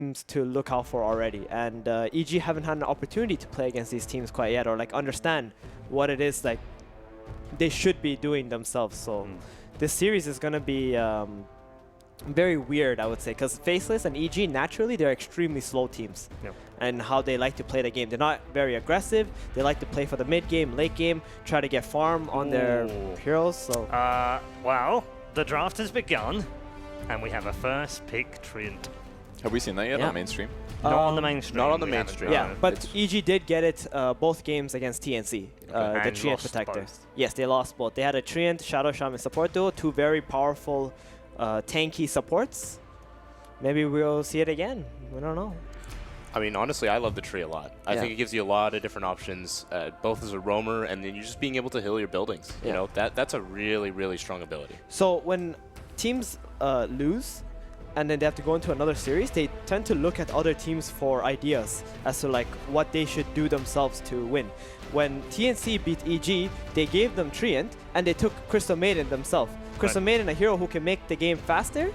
teams to look out for already, and EG haven't had an opportunity to play against these teams quite yet, or like understand what it is like they should be doing themselves. So this series is gonna be very weird, I would say, because Faceless and EG naturally they're extremely slow teams, and how they like to play the game. They're not very aggressive. They like to play for the mid game, late game, try to get farm on their heroes. So well, the draft has begun, and we have a first pick Treant. Have we seen that yet on mainstream? Not on the mainstream. Not on the mainstream. Yeah, but EG did get it both games against TNC, the Treant Protector. Both. Yes, they lost both. They had a Treant Shadow Shaman support duo, two very powerful tanky supports. Maybe we'll see it again. We don't know. I mean, honestly, I love the tree a lot. I think it gives you a lot of different options, both as a roamer and then you're just being able to heal your buildings. You know, that's a really, really strong ability. So when teams lose and then they have to go into another series, they tend to look at other teams for ideas as to like what they should do themselves to win. When TNC beat EG, they gave them Treant and they took Crystal Maiden themselves. Crystal Maiden, a hero who can make the game faster,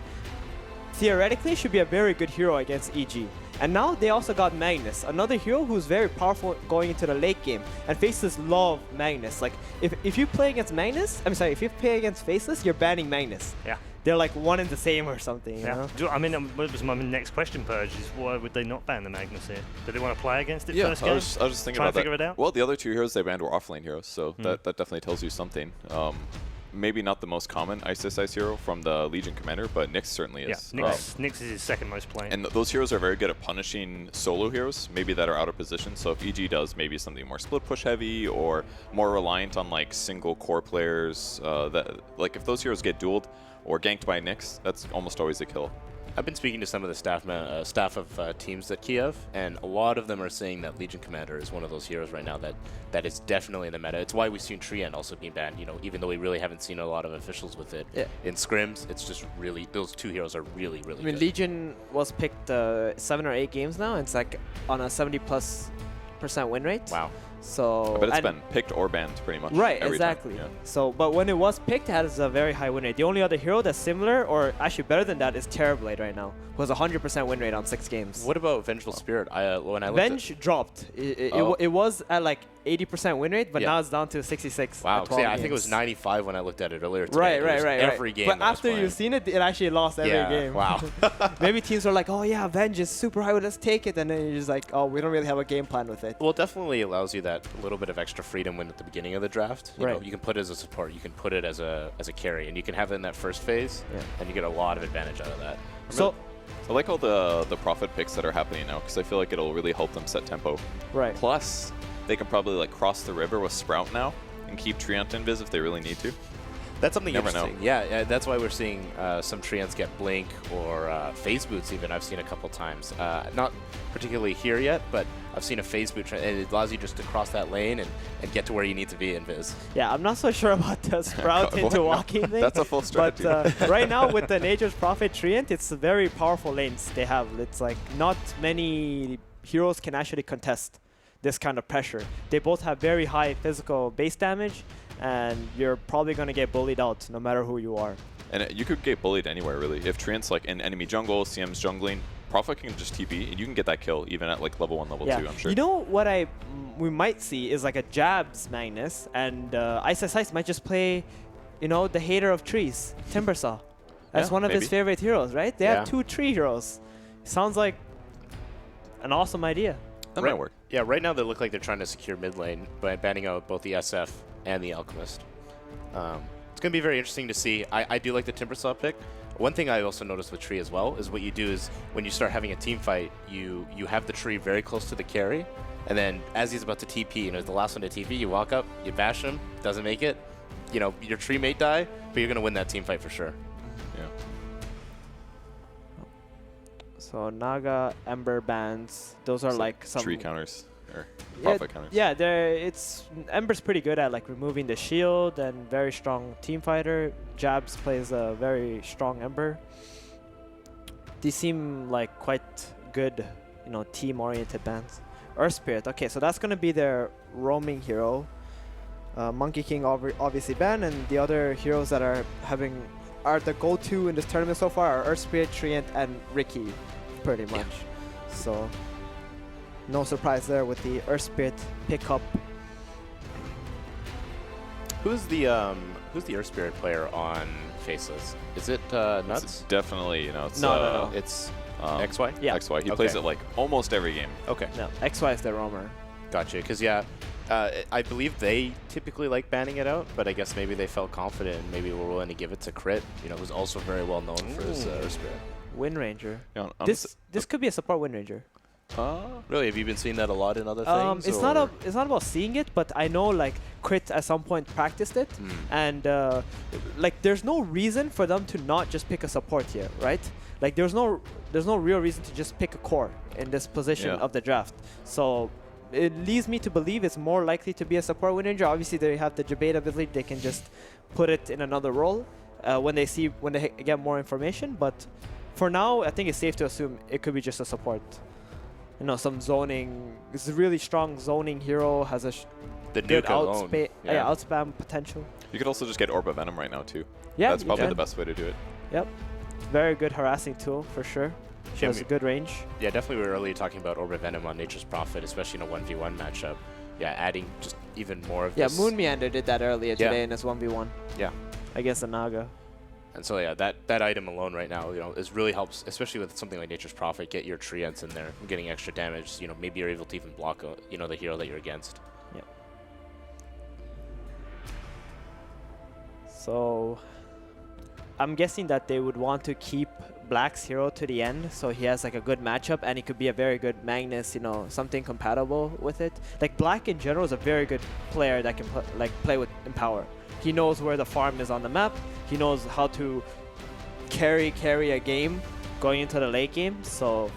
theoretically should be a very good hero against EG. And now they also got Magnus, another hero who's very powerful going into the late game. And Faceless love Magnus. Like if you play against Magnus, if you play against Faceless, you're banning Magnus. Yeah. They're like one and the same or something. You know? I mean, what was my next question, Purge, is why would they not ban the Magnus here? Do they want to play against it first game? I was just thinking Try about and figure it out? Well, the other two heroes they banned were offlane heroes, so that definitely tells you something. Maybe not the most common Ice hero from the Legion Commander, but Nyx certainly is. Yeah, Nyx is his second most played. And those heroes are very good at punishing solo heroes, maybe that are out of position. So if EG does maybe something more split push heavy or more reliant on like single core players, that like if those heroes get dueled or ganked by Nyx, that's almost always a kill. I've been speaking to some of the staff of teams at Kiev, and a lot of them are saying that Legion Commander is one of those heroes right now that is definitely in the meta. It's why we've seen Treant also being banned, you know, even though we really haven't seen a lot of officials with it. In scrims, it's just really, those two heroes are really, really good. Legion was picked 7 or 8 games now, and it's like on a 70+% win rate. Wow. So, but it's been picked or banned pretty much. Right, every exactly. time. So, but when it was picked, it has a very high win rate. The only other hero that's similar, or actually better than that, is Terrorblade right now, who has a 100% win rate on 6 games. What about Vengeful Spirit? When I looked Venge dropped. It was at like 80% win rate, but now it's down to 66. Wow, yeah, I think it was 95 when I looked at it earlier today. Right. Every game. But after you've seen it, it actually lost every game. Wow. Maybe teams are like, oh yeah, Venge is super high, let's take it. And then you're just like, oh, we don't really have a game plan with it. Well, it definitely allows you that little bit of extra freedom when at the beginning of the draft. You know, you can put it as a support, you can put it as a carry, and you can have it in that first phase, and you get a lot of advantage out of that. So I like all the Prophet picks that are happening now, because I feel like it'll really help them set tempo. Right. Plus, they can probably like cross the river with Sprout now and keep Treant invis if they really need to. That's something Never interesting. know. Yeah, that's why we're seeing some Treants get Blink or Phase Boots even. I've seen a couple times. Not particularly here yet, but I've seen a Phase Boot. And it allows you just to cross that lane and get to where you need to be in Viz. Yeah, I'm not so sure about the Sprout into walking thing. That's a full strategy. But right now with the Nature's Prophet Treant, it's very powerful lanes they have. It's like not many heroes can actually contest this kind of pressure. They both have very high physical base damage, and you're probably going to get bullied out no matter who you are. And you could get bullied anywhere, really. If Treant's like in enemy jungle, CM's jungling, Prophet can just TP, and you can get that kill even at like level 1, level 2, I'm sure. You know what we might see is like a Jabs Magnus, and Ice might just play, you know, the hater of trees, Timbersaw. That's one of his favorite heroes, right? They have 2 tree heroes. Sounds like an awesome idea. That might work. Yeah, right now they look like they're trying to secure mid lane by banning out both the SF and the Alchemist. It's going to be very interesting to see. I do like the Timbersaw pick. One thing I also noticed with Tree as well is what you do is when you start having a team fight, you have the Tree very close to the carry, and then as he's about to TP, and as the last one to TP, you walk up, you bash him, doesn't make it. You know, your Tree may die, but you're going to win that team fight for sure. Yeah. So Naga, Ember bans, those are like some tree counters or Prophet counters. Yeah, Ember's pretty good at like removing the shield and very strong team fighter. Jabs plays a very strong Ember. These seem like quite good, you know, team-oriented bans. Earth Spirit, okay, so that's gonna be their roaming hero. Monkey King obviously banned, and the other heroes that are the go-to in this tournament so far are Earth Spirit, Treant, and Ricky, pretty much. So no surprise there with the Earth Spirit pickup. Who's the Earth Spirit player on Faceless? Is it Nuts? It's definitely, you know, it's No. It's XY. Yeah. XY. He Okay. plays it like almost every game. Okay. No, XY is the roamer. Gotcha. Because I believe they typically like banning it out, but I guess maybe they felt confident and maybe were willing to give it to Crit, you know, who's also very well known for his Earth Spirit. Wind Ranger. You know, This could be a support Wind Ranger. Really? Have you been seeing that a lot in other things? It's not about seeing it, but I know like Crit at some point practiced it, and like there's no reason for them to not just pick a support here, right? Like there's no real reason to just pick a core in this position of the draft. So it leads me to believe it's more likely to be a support Wind Ranger. Obviously, they have the debate ability; they can just put it in another role when they get more information. But for now, I think it's safe to assume it could be just a support. You know, some zoning. It's a really strong zoning hero. Has a the good nuke alone. outspam potential. You could also just get Orb of Venom right now too. Yeah, That's you probably can. the best way to do it. Yep. Very good harassing tool for sure. She has a good range. Yeah, definitely. We were earlier talking about Orb of Venom on Nature's Prophet, especially in a 1v1 matchup. Yeah, adding just even more of this. Moon Meander did that earlier today in his 1v1. Yeah. Against the Naga. And so yeah, that item alone right now, you know, is really helps, especially with something like Nature's Prophet. Get your Treants in there, getting extra damage. You know, maybe you're able to even block, you know, the hero that you're against. Yep. So I'm guessing that they would want to keep Black's hero to the end, so he has like a good matchup, and he could be a very good Magnus, you know, something compatible with it. Like Black in general is a very good player that can play with Empower. He knows where the farm is on the map. He knows how to carry a game going into the late game. So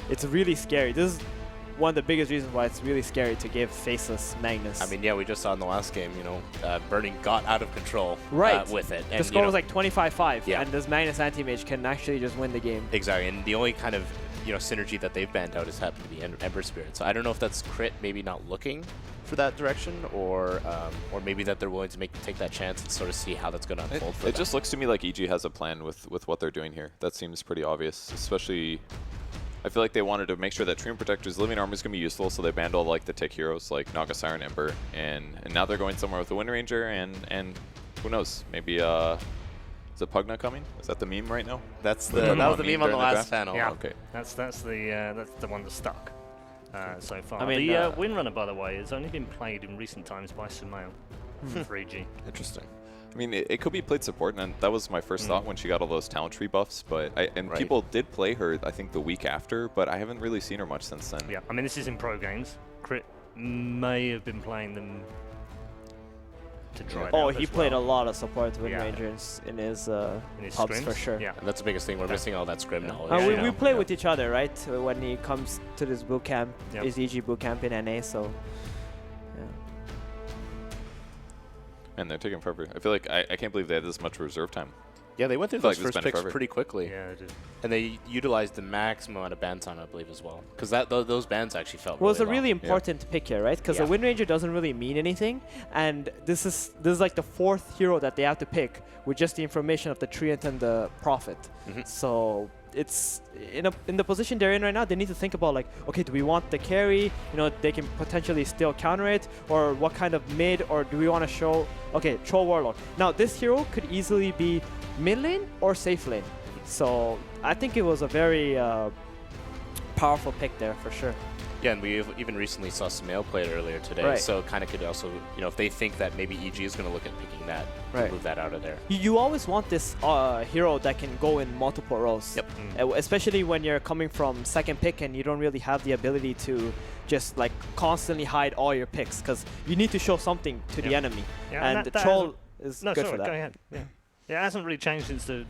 it's really scary. This is one of the biggest reasons why it's really scary to give Faceless Magnus. I mean, yeah, we just saw in the last game, you know, Burning got out of control with it. And, the score was like 25-5, yeah. and this Magnus Anti-Mage can actually just win the game. Exactly, and the only kind of, you know, synergy that they've banned out has happened to be Ember Spirit. So I don't know if that's Crit maybe not looking for that direction, or maybe that they're willing to take that chance and sort of see how that's going to unfold for them. It just looks to me like EG has a plan with what they're doing here. That seems pretty obvious, especially I feel like they wanted to make sure that Treant Protector's living armor is going to be useful, so they banned all like the tick heroes like Naga Siren Ember, and now they're going somewhere with the Wind Ranger, and who knows, maybe is it Pugna coming? Is that the meme right now? That was the meme on the last panel. Yeah, okay. That's the one that's stuck so far. I mean, the Windrunner, by the way, has only been played in recent times by Sumail for EG. Interesting. I mean, it could be played support, and that was my first thought when she got all those talent tree buffs. But people did play her, I think, the week after, but I haven't really seen her much since then. Yeah, I mean, this is in pro games. Crit may have been playing them to try it out he as played well. a lot of support Wind Yeah. Rangers in his scrims, hubs for sure. Yeah. And that's the biggest thing. We're missing all that scrim knowledge. And Yeah, we play with each other, right? When he comes to this boot camp, Yep. his EG boot camp in NA, so yeah. And they're taking forever. I feel like I can't believe they had this much reserve time. Yeah, they went through I feel those like this first been picks forever. pretty quickly. Yeah, it did. And they utilized the maximum amount of ban time, I believe, as well. Because those bans actually felt Well, it's a well. really important pick here, right? Because Yeah. the Wind Ranger doesn't really mean anything, and this is like the fourth hero that they have to pick with just the information of the Treant and the Prophet. So it's in the position they're in right now. They need to think about like, okay, do we want the carry? You know, they can potentially still counter it, or what kind of mid, or do we want to show? Okay, Troll Warlock. Now this hero could easily be mid lane or safe lane. So I think it was a very powerful pick there for sure. Yeah, and we even recently saw Sumail play it earlier today. Right. So kind of could also, you know, if they think that maybe EG is going to look at picking that, Right. move that out of there. You always want this hero that can go in multiple roles. Yep. Especially when you're coming from second pick and you don't really have the ability to just like constantly hide all your picks, because you need to show something to the Yep. enemy. Yeah, and and the that Troll is No, good sorry, for that. go ahead. Yeah. Yeah, it hasn't really changed since the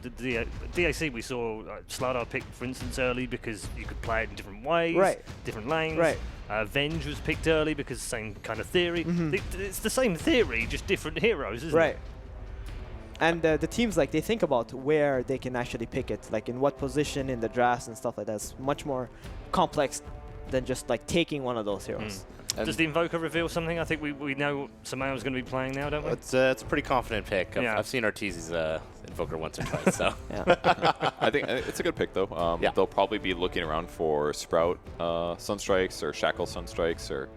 DAC. We saw Slardar picked, for instance, early because you could play it in different ways, Right. different lanes. Right. Venge was picked early because same kind of theory. It's the same theory, just different heroes, isn't Right. it? And the teams, like, they think about where they can actually pick it, like in what position in the drafts and stuff like that. It's much more complex than just like taking one of those heroes. Does the Invoker reveal something? I think we know Samayo's going to be playing now, don't we? It's a pretty confident pick. Yeah. I've seen Ortiz's Invoker once or twice, so. I think it's a good pick, though. Yeah. They'll probably be looking around for Sprout Sunstrikes or Shackle Sunstrikes or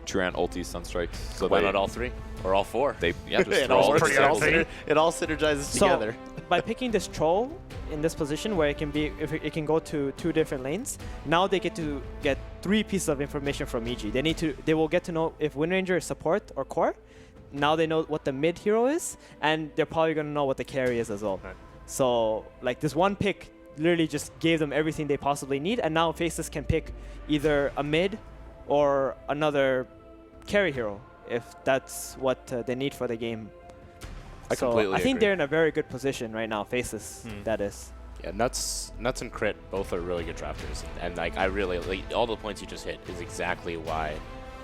Truant ulti Sunstrikes. So why not all 3? Or all 4? Yeah, just it, throw all the all it all synergizes So together. by picking this troll in this position where it can be, if it can go to 2 different lanes, now they get to get 3 pieces of information from EG. They will get to know if Windranger is support or core. Now they know what the mid hero is, and they're probably gonna know what the carry is as well. Right. So like this one pick literally just gave them everything they possibly need, and now Faceless can pick either a mid or another carry hero if that's what they need for the game. I completely I think agree. they're in a very good position right now, Faceless, that is. Yeah, Nuts and Crit both are really good drafters, and like I really like all the points you just hit is exactly why,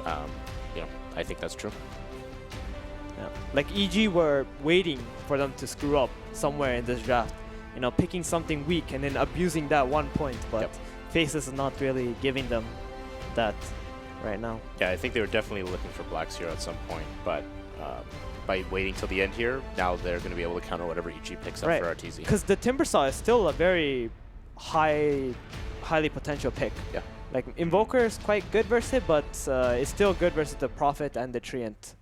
I think that's true. Yeah. Like EG were waiting for them to screw up somewhere in this draft, picking something weak and then abusing that 1 point, but Faceless is not really giving them that right now. Yeah, I think they were definitely looking for Black Zero at some point, but by waiting till the end here, now they're going to be able to counter whatever EG picks up for RTZ. Because the Timbersaw is still a very highly potential pick. Yeah. Like Invoker is quite good versus it, but it's still good versus the Prophet and the Treant.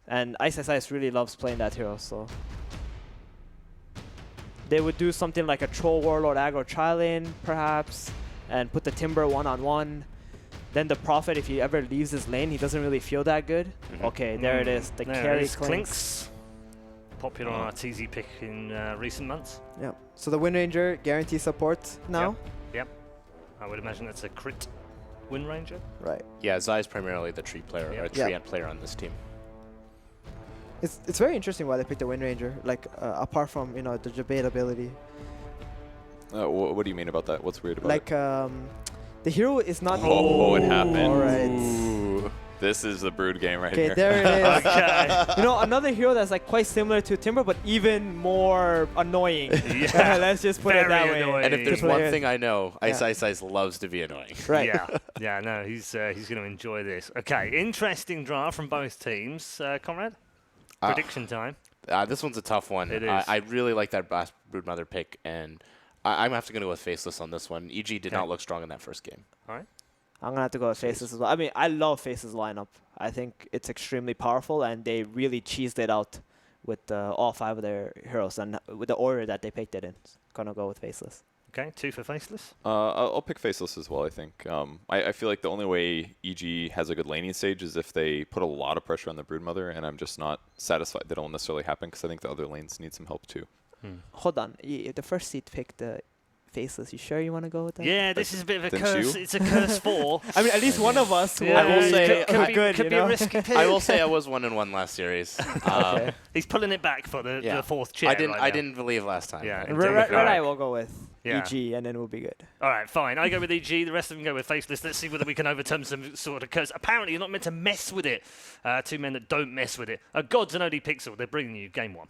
And Ice really loves playing that hero, so they would do something like a Troll Warlord aggro tri-lane, perhaps, and put the Timber one-on-one. Then the Prophet, if he ever leaves his lane, he doesn't really feel that good. Okay, there it is. The carry Clinks. Popular on our TZ pick in recent months. Yeah. So the Windranger guarantees support now. Yep. I would imagine that's a crit Windranger. Right. Yeah, Zai's primarily the tree player or Treant player on this team. It's very interesting why they picked the Windranger. Like apart from the debatability. What do you mean about that? What's weird about like, it? The hero is not. Oh, it happened. All right. Ooh. This is the Brood game right here. Okay, there it is. Another hero that's like quite similar to Timber, but even more annoying. Yeah. Let's just put it that way. Annoying. And if there's To one play thing I know, Ice loves to be annoying. Right. Yeah. No, he's going to enjoy this. Okay, interesting draft from both teams. Conrad, prediction time. This one's a tough one. It is. I really like that Broodmother pick, and I'm going to have to go with Faceless on this one. EG did not look strong in that first game. All right. I'm going to have to go with Faceless as well. I mean, I love Faceless lineup. I think it's extremely powerful, and they really cheesed it out with all 5 of their heroes and with the order that they picked it in. Going to go with Faceless. Okay, 2 for Faceless. I'll pick Faceless as well, I think. I feel like the only way EG has a good laning stage is if they put a lot of pressure on the Broodmother, and I'm just not satisfied that it'll necessarily happen because I think the other lanes need some help too. Hold on. The first seed picked Faceless. You sure you want to go with that? Yeah, this is a bit of a Didn't curse. you? It's a curse 4. I mean, at least one of us. Yeah, I will say could be a risky pick. I will say I was 1-1 last series. Okay. He's pulling it back for the 4th chair. I didn't believe last time. Yeah. Red Eye will go with Yeah. EG, and then we'll be good. All right, fine. I go with EG. The rest of them go with Faceless. Let's see whether we can overturn some sort of curse. Apparently, you're not meant to mess with it. 2 men that don't mess with it. Gods and OD Pixel. They're bringing you game 1.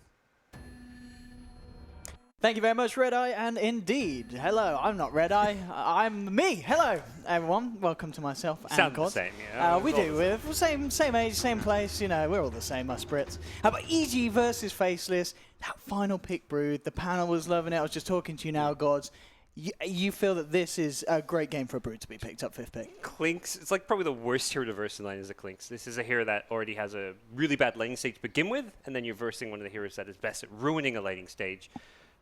Thank you very much, Red Eye, and indeed, hello, I'm not Red Eye, I'm me. Hello, everyone. Welcome to myself and Sound the God. same, yeah. We do. We're same age, same place. We're all the same, us Brits. How about EG versus Faceless? That final pick, Brood. The panel was loving it. I was just talking to you now, Gods. You feel that this is a great game for a Brood to be picked up 5th pick? Clinks, it's like probably the worst hero to verse in line is the Clinks. This is a hero that already has a really bad laning stage to begin with, and then you're versing one of the heroes that is best at ruining a laning stage.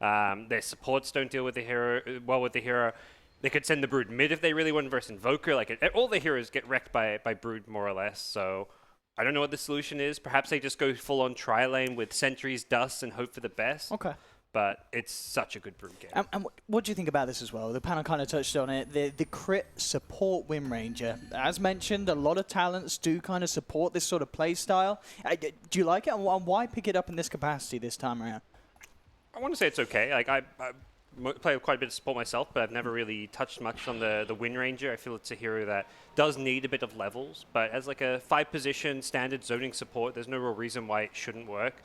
Their supports don't deal with the hero well with the hero. They could send the Brood mid if they really want to verse Invoker. Like all the heroes get wrecked by Brood more or less. So I don't know what the solution is. Perhaps they just go full on tri-lane with sentries, dust, and hope for the best. Okay. But it's such a good Brood game. And what do you think about this as well? The panel kind of touched on it. The crit support Windranger. As mentioned, a lot of talents do kind of support this sort of play style. Do you like it? And why pick it up in this capacity this time around? I want to say it's okay. Like I play quite a bit of support myself, but I've never really touched much on the Windranger. I feel it's a hero that does need a bit of levels, but as like a 5-position standard zoning support, there's no real reason why it shouldn't work.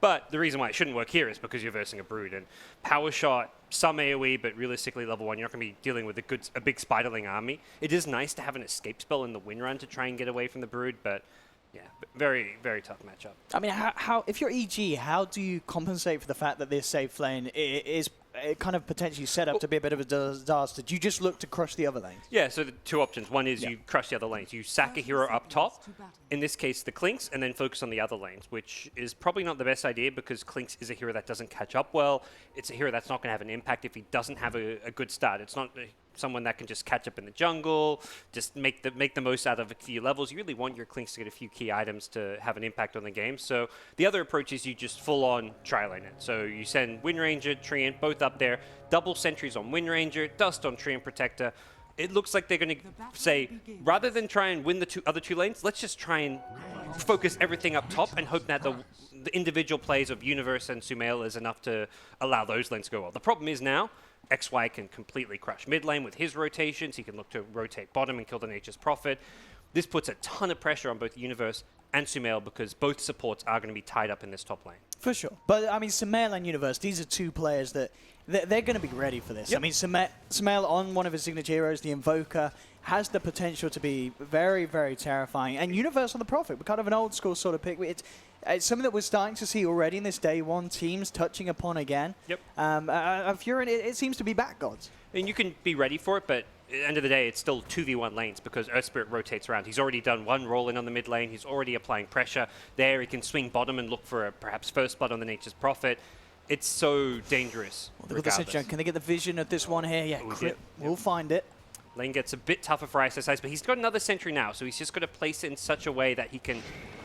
But the reason why it shouldn't work here is because you're versing a Brood. And Power Shot, some AoE, but realistically level 1, you're not going to be dealing with a big Spiderling army. It is nice to have an escape spell in the win run to try and get away from the Brood, but yeah, very, very tough matchup. I mean, how if you're EG, how do you compensate for the fact that this safe lane is kind of potentially set up to be a bit of a disaster? Do you just look to crush the other lanes? Yeah, so the two options. One is you crush the other lanes. You sack a hero up top, in this case the Clinks, and then focus on the other lanes, which is probably not the best idea because Clinks is a hero that doesn't catch up well. It's a hero that's not going to have an impact if he doesn't have a good start. It's not someone that can just catch up in the jungle, just make the most out of a few levels. You really want your Clinks to get a few key items to have an impact on the game. So the other approach is you just full-on tri-lane it. So you send Wind Ranger, Treant, both up there, double sentries on Wind Ranger, Dust on Treant Protector. It looks like they're going to say, rather than try and win the other two lanes, let's just try and focus everything up top and hope that the individual plays of Universe and Sumail is enough to allow those lanes to go well. The problem is now, XY can completely crush mid lane with his rotations. He can look to rotate bottom and kill the Nature's Prophet. This puts a ton of pressure on both Universe and Sumail because both supports are going to be tied up in this top lane. For sure. But, I mean, Sumail and Universe, these are two players that they're going to be ready for this. Yep. I mean, Sumail on one of his signature heroes, the Invoker, has the potential to be very, very terrifying. And Universe on the Prophet, we're kind of an old school sort of pick. It's something that we're starting to see already in this day one, teams touching upon again. Yep. Fury, it seems to be back gods. And you can be ready for it, but at the end of the day, it's still 2v1 lanes because Earth Spirit rotates around. He's already done one roll in on the mid lane. He's already applying pressure. There, he can swing bottom and look for a perhaps first blood on the Nature's Prophet. It's so dangerous. Well, can they get the vision of this one here? Yeah, we'll find it. Lane gets a bit tougher for ISS, but he's got another sentry now, so he's just got to place it in such a way that he can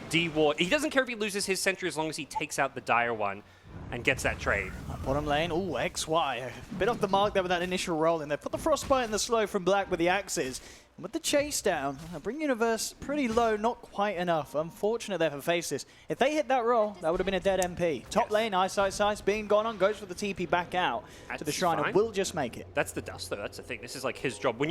de-ward. He doesn't care if he loses his sentry as long as he takes out the dire one and gets that trade. Bottom lane, ooh, XY. A bit off the mark there with that initial roll in there. Put the Frostbite in the slow from Black with the axes. And with the chase down, bring Universe pretty low, not quite enough. Unfortunate there for Faceless. If they hit that roll, that would have been a dead MP. Top lane, Ice being gone on, goes for the TP back out to the Shrine and will just make it. That's the Dust, though. That's the thing. This is like his job.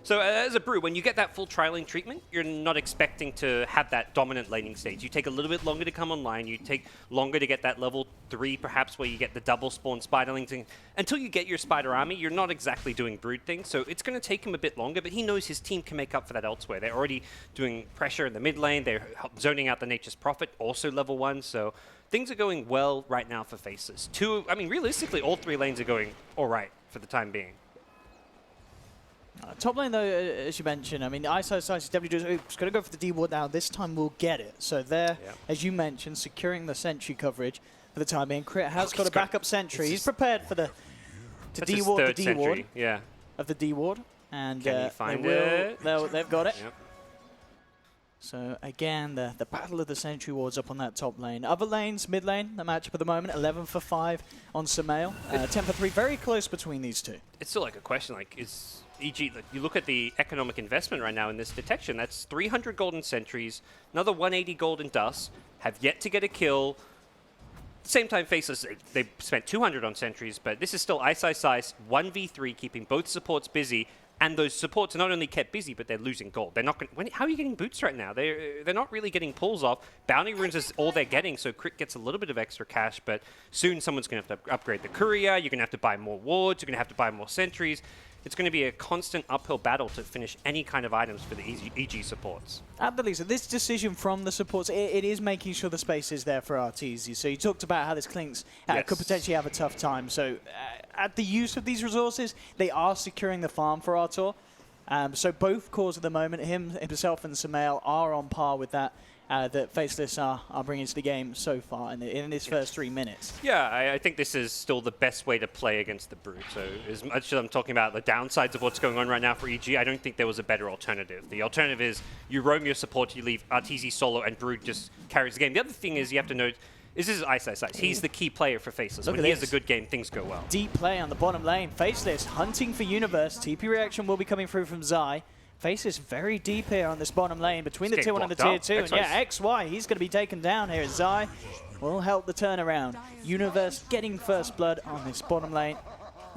So as a Brew, when you get that full tri-lane treatment, you're not expecting to have that dominant laning stage. You take a little bit longer to come online. You take longer to get that level 3, perhaps, where you get the double spawn Spiderlings. And until you get your Spider Army, you're not exactly doing Brood things. So it's going to take him a bit longer, but he knows his team can make up for that elsewhere. They're already doing pressure in the mid lane. They're zoning out the Nature's Prophet, also level 1. So things are going well right now for Faceless. Realistically, all 3 lanes are going all right for the time being. Top lane, though, as you mentioned, I mean, Ice is definitely just going to go for the D-Ward now. This time we'll get it. So there, as you mentioned, securing the sentry coverage for the time being. Crit has got a backup sentry. He's prepared for to D-Ward the D-Ward of the D-Ward. And can he find it? They've got it. Yep. So again, the battle of the sentry wards up on that top lane. Other lanes, mid lane, the matchup at the moment, 11 for 5 on Sumail. 10 for 3, very close between these two. It's still like a question, like, is EG, like, you look at the economic investment right now in this detection, that's 300 golden sentries, another 180 golden dust, have yet to get a kill. At the same time, Faceless, they spent 200 on sentries, but this is still Ice, 1v3, keeping both supports busy. And those supports are not only kept busy, but they're losing gold. They're not how are you getting boots right now? They're not really getting pulls off. Bounty runes is all they're getting, so Crit gets a little bit of extra cash, but soon someone's going to have to upgrade the courier. You're going to have to buy more wards. You're going to have to buy more sentries. It's going to be a constant uphill battle to finish any kind of items for the EG supports. At the least, this decision from the supports, it is making sure the space is there for Arteezy. So you talked about how this Clinks could potentially have a tough time. So at the use of these resources, they are securing the farm for Artur. So both cores at the moment, himself and Sumail, are on par with that. That Faceless are bringing to the game so far in this first 3 minutes. Yeah, I think this is still the best way to play against the Brood. So as much as I'm talking about the downsides of what's going on right now for EG, I don't think there was a better alternative. The alternative is you roam your support, you leave Arteezy solo, and Brood just carries the game. The other thing is you have to note, this is Ice. He's the key player for Faceless. When he has a good game, things go well. Deep play on the bottom lane. Faceless hunting for Universe. TP reaction will be coming through from Zai. Faceless very deep here on this bottom lane between the tier 1 and the tier 2. And yeah, XY, he's going to be taken down here. Zai will help the turnaround. Universe getting first blood on this bottom lane.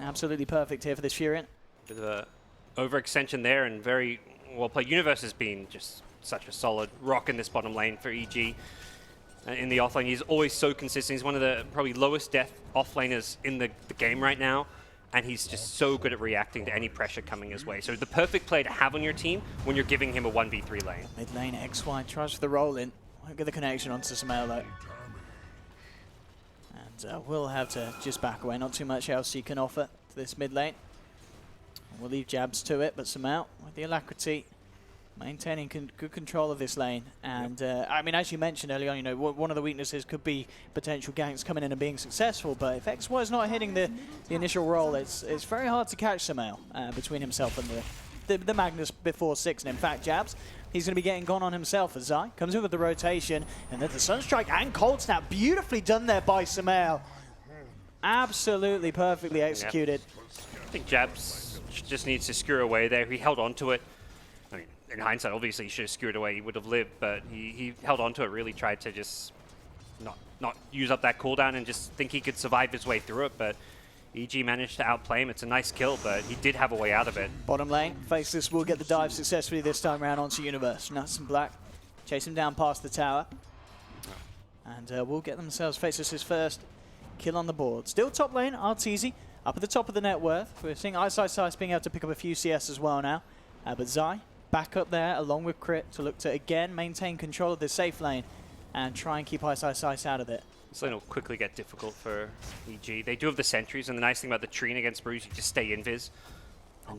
Absolutely perfect here for this Furion. Bit of a overextension there and very well played. Universe has been just such a solid rock in this bottom lane for EG. in the offlane. He's always so consistent. He's one of the probably lowest death offlaners in the game right now. And he's just so good at reacting to any pressure coming his way. So the perfect player to have on your team when you're giving him a 1v3 lane. Mid lane, XY tries for the roll in. Won't get the connection onto Sumail though. And we'll have to just back away. Not too much else he can offer to this mid lane. We'll leave jabs to it, but Sumail with the alacrity, maintaining good control of this lane. And I mean, as you mentioned earlier on, you know, one of the weaknesses could be potential ganks coming in and being successful. But if XY is not hitting the initial roll, it's very hard to catch Sumail between himself and the Magnus before 6. And in fact, jabs, he's going to be getting gone on himself as Zai comes in with the rotation. And then the Sunstrike and Cold Snap, beautifully done there by Sumail. Absolutely perfectly executed. Yep. I think jabs just needs to skewer away there. He held on to it. I mean, in hindsight, obviously he should have skewered away. He would have lived, but he held on to it, really tried to just not use up that cooldown and just think he could survive his way through it. But EG managed to outplay him. It's a nice kill, but he did have a way out of it. Bottom lane, Faceless will get the dive successfully this time around onto Universe. Nuts and Black chase him down past the tower. And will get themselves Faceless's first kill on the board. Still top lane, Arteezy up at the top of the net worth. We're seeing Ice being able to pick up a few CS as well now. But Zai back up there along with Crit to look to again maintain control of the safe lane and try and keep Ice out of it. This lane will quickly get difficult for EG. They do have the sentries, and the nice thing about the Trine against Bruce, you just stay invis.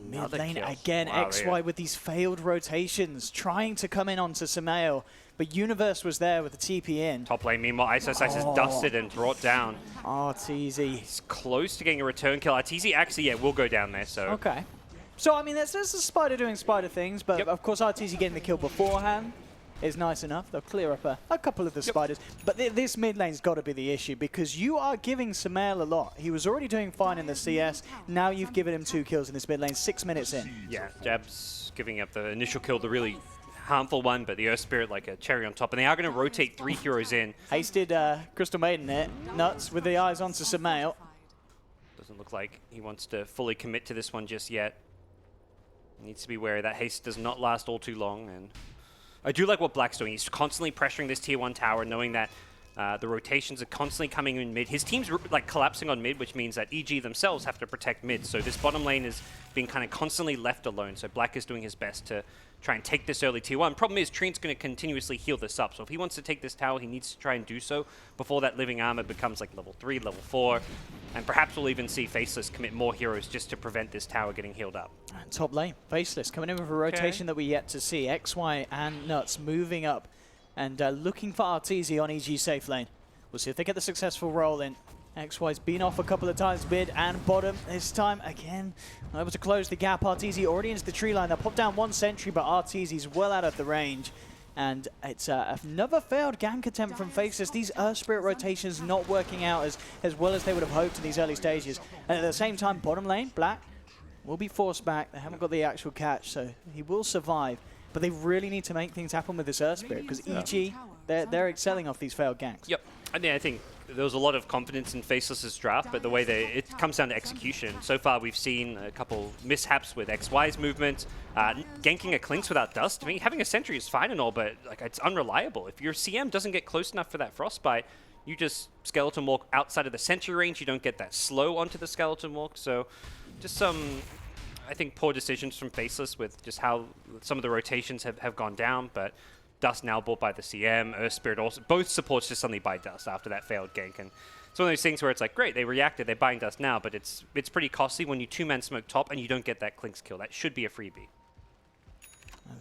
Mid lane again, wow, XY with these failed rotations, trying to come in onto Sumail, but Universe was there with the TP in. Top lane, meanwhile, Ice is dusted and brought down. Arteezy. He's close to getting a return kill. Arteezy actually, will go down there, so. Okay. So, I mean, there's a Spider doing Spider things, but of course Arteezy getting the kill beforehand is nice enough. They'll clear up a couple of the Spiders. But this mid lane's got to be the issue, because you are giving Sumail a lot. He was already doing fine in the CS. Now you've given him 2 kills in this mid lane, 6 minutes in. Yeah, Jab's giving up the initial kill, the really harmful one, but the Earth Spirit like a cherry on top. And they are going to rotate 3 heroes in. Hasted Crystal Maiden there. Nuts with the eyes onto Sumail. Doesn't look like he wants to fully commit to this one just yet. Needs to be wary that haste does not last all too long. And I do like what Black's doing. He's constantly pressuring this tier 1 tower, knowing that the rotations are constantly coming in mid. His team's like collapsing on mid, which means that EG themselves have to protect mid. So this bottom lane is being kind of constantly left alone. So Black is doing his best to try and take this early tier 1. Problem is, Trine's going to continuously heal this up. So if he wants to take this tower, he needs to try and do so before that living armor becomes like level 3, level 4. And perhaps we'll even see Faceless commit more heroes just to prevent this tower getting healed up. And top lane, Faceless coming in with a rotation that we yet to see. XY and Nuts moving up and looking for Arteezy on EG safe lane. We'll see if they get the successful roll in. XY's been off a couple of times mid and bottom. This time, again, able to close the gap. Arteezy already into the tree line. They'll pop down 1 sentry, but Arteezy's well out of the range. And it's another failed gank attempt from Faceless. These Earth Spirit rotations not working out as well as they would have hoped in these early stages. And at the same time, bottom lane, Black will be forced back. They haven't got the actual catch, so he will survive. But they really need to make things happen with this Earth Spirit, because EG, they're excelling off these failed ganks. Yep. I think there was a lot of confidence in Faceless's draft, but the way it comes down to execution. So far, we've seen a couple mishaps with XY's movement. Ganking a Clinks without dust. I mean, having a sentry is fine and all, but like it's unreliable. If your CM doesn't get close enough for that frostbite, you just skeleton walk outside of the sentry range. You don't get that slow onto the skeleton walk. So just some, I think, poor decisions from Faceless with just how some of the rotations have gone down, but Dust now bought by the CM, Earth Spirit also. Both supports just suddenly buy Dust after that failed gank. And it's one of those things where it's like, great, they reacted, they're buying Dust now, but it's pretty costly when you 2-man smoke top and you don't get that Clinks kill. That should be a freebie.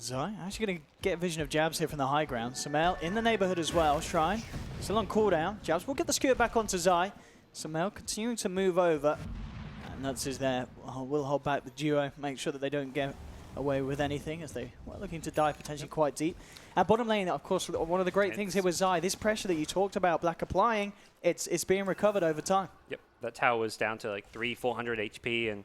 Zai actually going to get a vision of Jabs here from the high ground. Sumail in the neighborhood as well. Shrine still on cooldown. Jabs will get the skewer back onto Zai. Sumail continuing to move over. And Nuts is there. Will hold back the duo, make sure that they don't get away with anything as they were looking to dive potentially quite deep. At bottom lane, of course, one of the great things here with Zai, this pressure that you talked about, Black applying, it's being recovered over time. Yep, that tower was down to like 400 HP and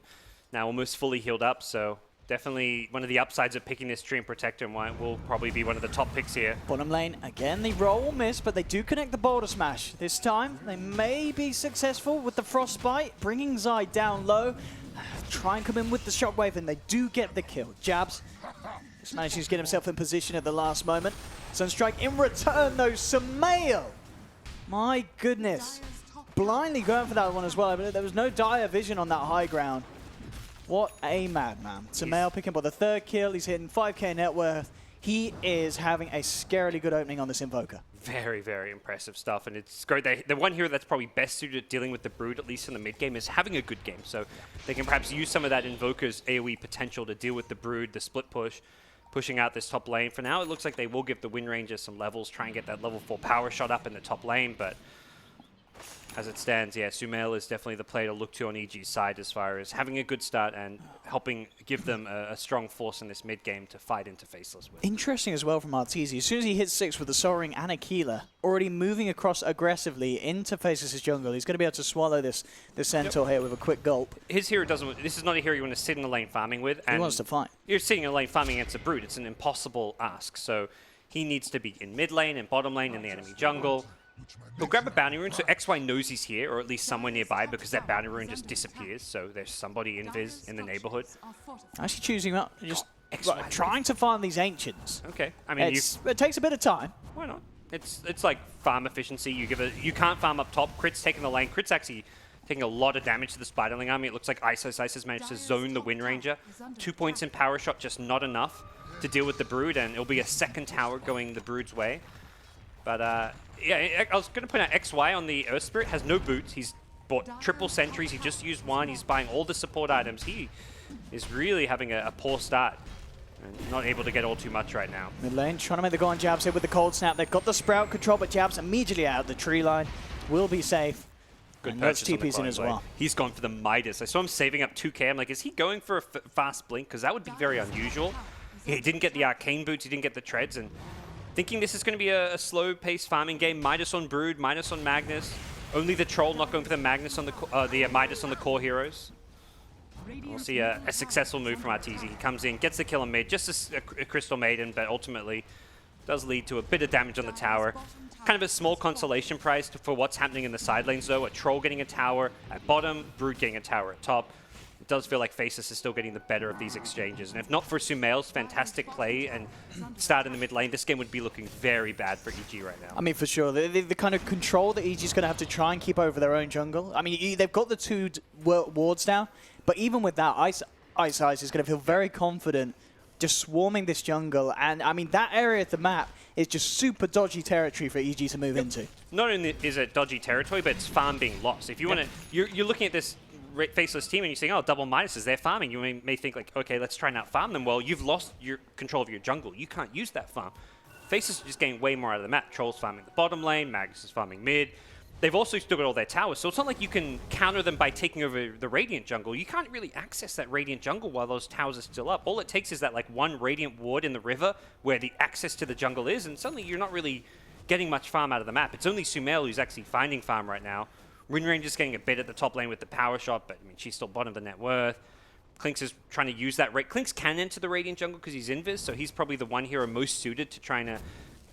now almost fully healed up, so definitely one of the upsides of picking this Stream Protector and why it will probably be one of the top picks here. Bottom lane, again, the roll will miss, but they do connect the Boulder Smash. This time, they may be successful with the Frostbite, bringing Zai down low. Try and come in with the Shockwave, and they do get the kill. Jabs just managing to get himself in position at the last moment. Sunstrike in return, though. Sumail My goodness. Blindly going for that one as well. But there was no dire vision on that high ground. What a madman. Sumail picking up with the 3rd kill. He's hitting 5k net worth. He is having a scarily good opening on this Invoker. Very, very impressive stuff, and it's great. The one hero that's probably best suited at dealing with the Brood, at least in the mid game, is having a good game. So they can perhaps use some of that Invoker's AoE potential to deal with the Brood, the split push, pushing out this top lane. For now, it looks like they will give the Wind Ranger some levels, try and get that level 4 power shot up in the top lane, but as it stands, yeah, Sumail is definitely the player to look to on EG's side as far as having a good start and helping give them a strong force in this mid game to fight into Faceless with. Interesting as well from Arteezy. As soon as he hits 6 with the Soul Ring and Aquila, already moving across aggressively into Faceless' jungle, he's going to be able to swallow this Centaur here with a quick gulp. His hero doesn't. This is not a hero you want to sit in the lane farming with. And He wants to fight. You're sitting in a lane farming against a Brood. It's an impossible ask. So he needs to be in mid lane and bottom lane in the enemy jungle. He'll grab a bounty rune, so XY knows he's here, or at least somewhere nearby, because that bounty rune just disappears. So there's somebody in Viz in the neighborhood. Actually choosing up, just XY. trying to farm these Ancients. Okay, I mean, It takes a bit of time. why not? It's like farm efficiency. You can't farm up top. Crit's taking the lane. Crit's actually taking a lot of damage to the Spiderling army. It looks like Ice has managed to zone the Wind Ranger. 2 points in power shot, just not enough to deal with the Brood, and it'll be a second tower going the Brood's way. But yeah, I was going to point out XY on the Earth Spirit has no boots. He's bought triple sentries. He just used one. He's buying all the support items. He is really having a poor start and not able to get all too much right now. Mid lane trying to make the go on Jabs here with the cold snap. They've got the Sprout control, but Jabs immediately out the tree line. Will be safe. Good and that's purchase on the TP's in as Clone Blade. well. He's gone for the Midas. I saw him saving up 2k. I'm like, is he going for a fast blink? Because that would be very unusual. He didn't get the Arcane boots. He didn't get the treads. And thinking this is going to be a slow-paced farming game. Midas on Brood, Midas on Magnus. Only the Troll not going for the Magnus on the Midas on the core heroes. We'll see a successful move from Arteezy. He comes in, gets the kill on mid, just a Crystal Maiden, but ultimately does lead to a bit of damage on the tower. Kind of a small consolation prize for what's happening in the side lanes, though. A Troll getting a tower at bottom, Brood getting a tower at top. It does feel like Faceless is still getting the better of these exchanges. And if not for Sumail's fantastic play and start in the mid lane, this game would be looking very bad for EG right now. I mean, for sure. The kind of control that EG's going to have to try and keep over their own jungle. I mean, they've got the 2 wards down, but even with that, Ice is going to feel very confident just swarming this jungle. And, I mean, that area of the map is just super dodgy territory for EG to move into. Not only is it dodgy territory, but it's farm being lost. If you want to, you're looking at this Faceless team and you're saying, oh, double Midases, they're farming. You may think like, okay, let's try and out-farm them. Well, you've lost your control of your jungle. You can't use that farm. Faceless are just getting way more out of the map. Troll's farming the bottom lane, Magnus is farming mid. They've also still got all their towers, so it's not like you can counter them by taking over the Radiant jungle. You can't really access that Radiant jungle while those towers are still up. All it takes is that like one Radiant ward in the river where the access to the jungle is, and suddenly you're not really getting much farm out of the map. It's only Sumail who's actually finding farm right now. Wind Ranger's getting a bit at the top lane with the power shot, but I mean, she's still bottom of the net worth. Clinks is trying to use that. Clinks can enter the Radiant jungle because he's invis, so he's probably the one hero most suited to trying to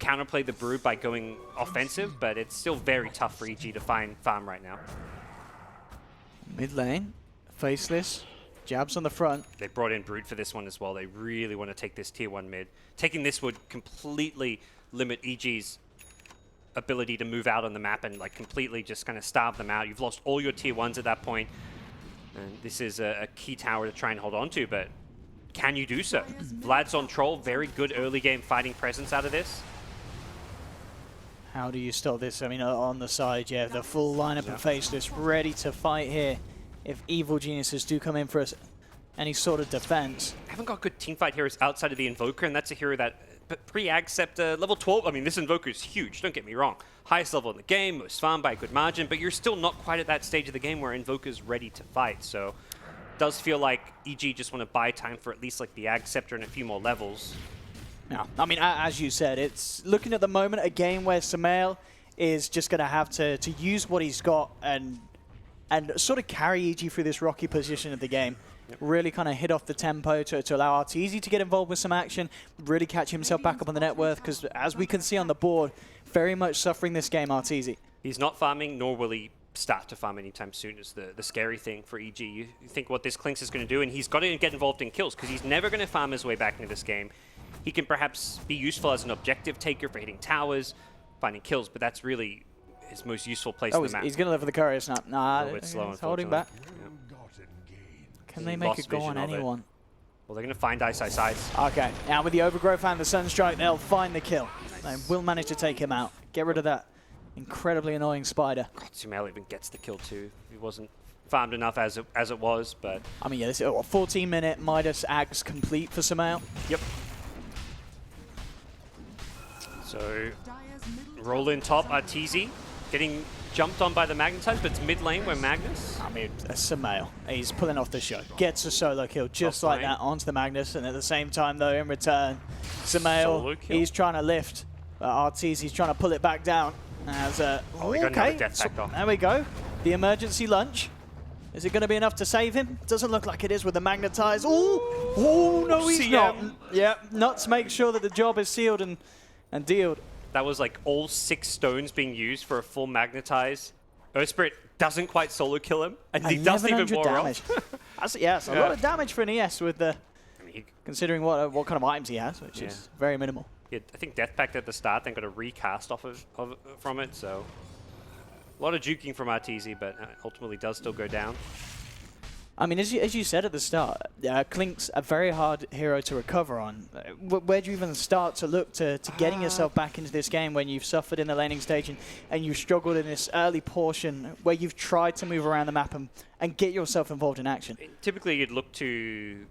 counterplay the Brood by going offensive, but it's still very tough for EG to find farm right now. Mid lane, Faceless, Jabs on the front. They brought in Brood for this one as well. They really want to take this tier 1 mid. Taking this would completely limit EG's ability to move out on the map and like completely just kind of starve them out. You've lost all your tier 1s at that point, and this is a key tower to try and hold on to, but can you do so? Vlad's on Troll, very good early game fighting presence out of this. How do you stop this? I mean, on the side, yeah, the full lineup of Faceless ready to fight here if evil geniuses do come in for us. Any sort of defense. Haven't got good teamfight heroes outside of the Invoker, and that's a hero that pre-Ag Scepter, level 12, I mean, this Invoker is huge, don't get me wrong. Highest level in the game, most farmed by a good margin, but you're still not quite at that stage of the game where Invoker's ready to fight, so it does feel like EG just want to buy time for at least like the Ag Scepter and a few more levels. No, I mean, as you said, it's looking at the moment a game where Sumail is just going to have to use what he's got and sort of carry EG through this rocky position of the game. Yep. Really kind of hit off the tempo to allow Arteezy to get involved with some action, really catch himself back up on the net worth, because as we can see on the board, very much suffering this game, Arteezy. He's not farming, nor will he start to farm anytime soon is the scary thing for EG. You think what this Clinks is going to do, and he's got to get involved in kills, because he's never going to farm his way back into this game. He can perhaps be useful as an objective taker for hitting towers, finding kills, but that's really his most useful place Oh, on the map. he's going to live for the courier snap. Nah, A little bit slow, he's holding back. Can they make a lost go on vision of it. anyone? Well, they're going to find Ice Ice Ice. Okay, now with the overgrowth and the sunstrike, they'll find the kill. They will manage to take him out. Get rid of that incredibly annoying spider. God, Sumail even gets the kill too. He wasn't farmed enough as it was, but I mean, yeah, this is a 14-minute Midas Ags complete for Sumail. yep. So roll in top, Arteezy getting jumped on by the Magnetize, but it's mid lane where Magnus. I mean, Sumail, he's pulling off the show. Gets a solo kill just like that onto the Magnus, and at the same time, though, in return, Sumail, he's trying to lift. Arteezy's trying to pull it back down. As he got another death pact off. There we go. The emergency lunge. Is it going to be enough to save him? Doesn't look like it is with the Magnetize. Oh, no, he's not. Yeah, Nuts make sure that the job is sealed and dealed. That was like all 6 stones being used for a full Magnetize. Earthspirit doesn't quite solo kill him, and he does even more damage. Yes, a lot of damage for an ES with the, I mean, considering what kind of items he has, which is very minimal. he had, I think Death Pact at the start, then got a recast off from it, so a lot of juking from Arteezy, but ultimately does still go down. I mean, as you said at the start, Klink's a very hard hero to recover on. Where do you even start to look to getting yourself back into this game when you've suffered in the laning stage and you've struggled in this early portion where you've tried to move around the map and get yourself involved in action? Typically, you'd look to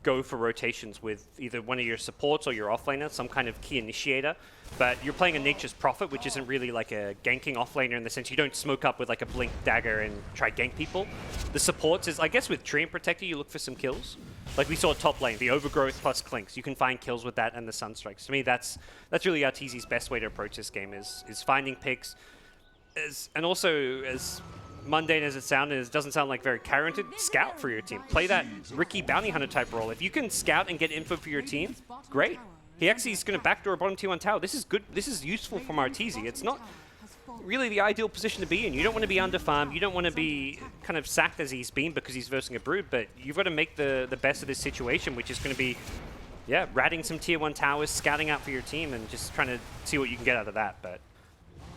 go for rotations with either one of your supports or your offlaner, some kind of key initiator. But you're playing a Nature's Prophet, which isn't really like a ganking offlaner in the sense you don't smoke up with like a Blink Dagger and try gank people. The supports is, I guess with Tree and Protector, you look for some kills. Like we saw top lane, the Overgrowth plus Clinks. You can find kills with that and the Sunstrikes. To me, that's really Arteezy's best way to approach this game is finding picks. And also, as mundane as it sounds, it doesn't sound like very talented. Scout for your team. Play that Ricky Bounty Hunter type role. If you can scout and get info for your team, great. He actually is going to backdoor a bottom tier 1 tower. This is good. This is useful from Arteezy. It's not really the ideal position to be in. You don't want to be under farm. You don't want to be kind of sacked as he's been because he's versing a Brood, but you've got to make the best of this situation, which is going to be, ratting some tier 1 towers, scouting out for your team, and just trying to see what you can get out of that. But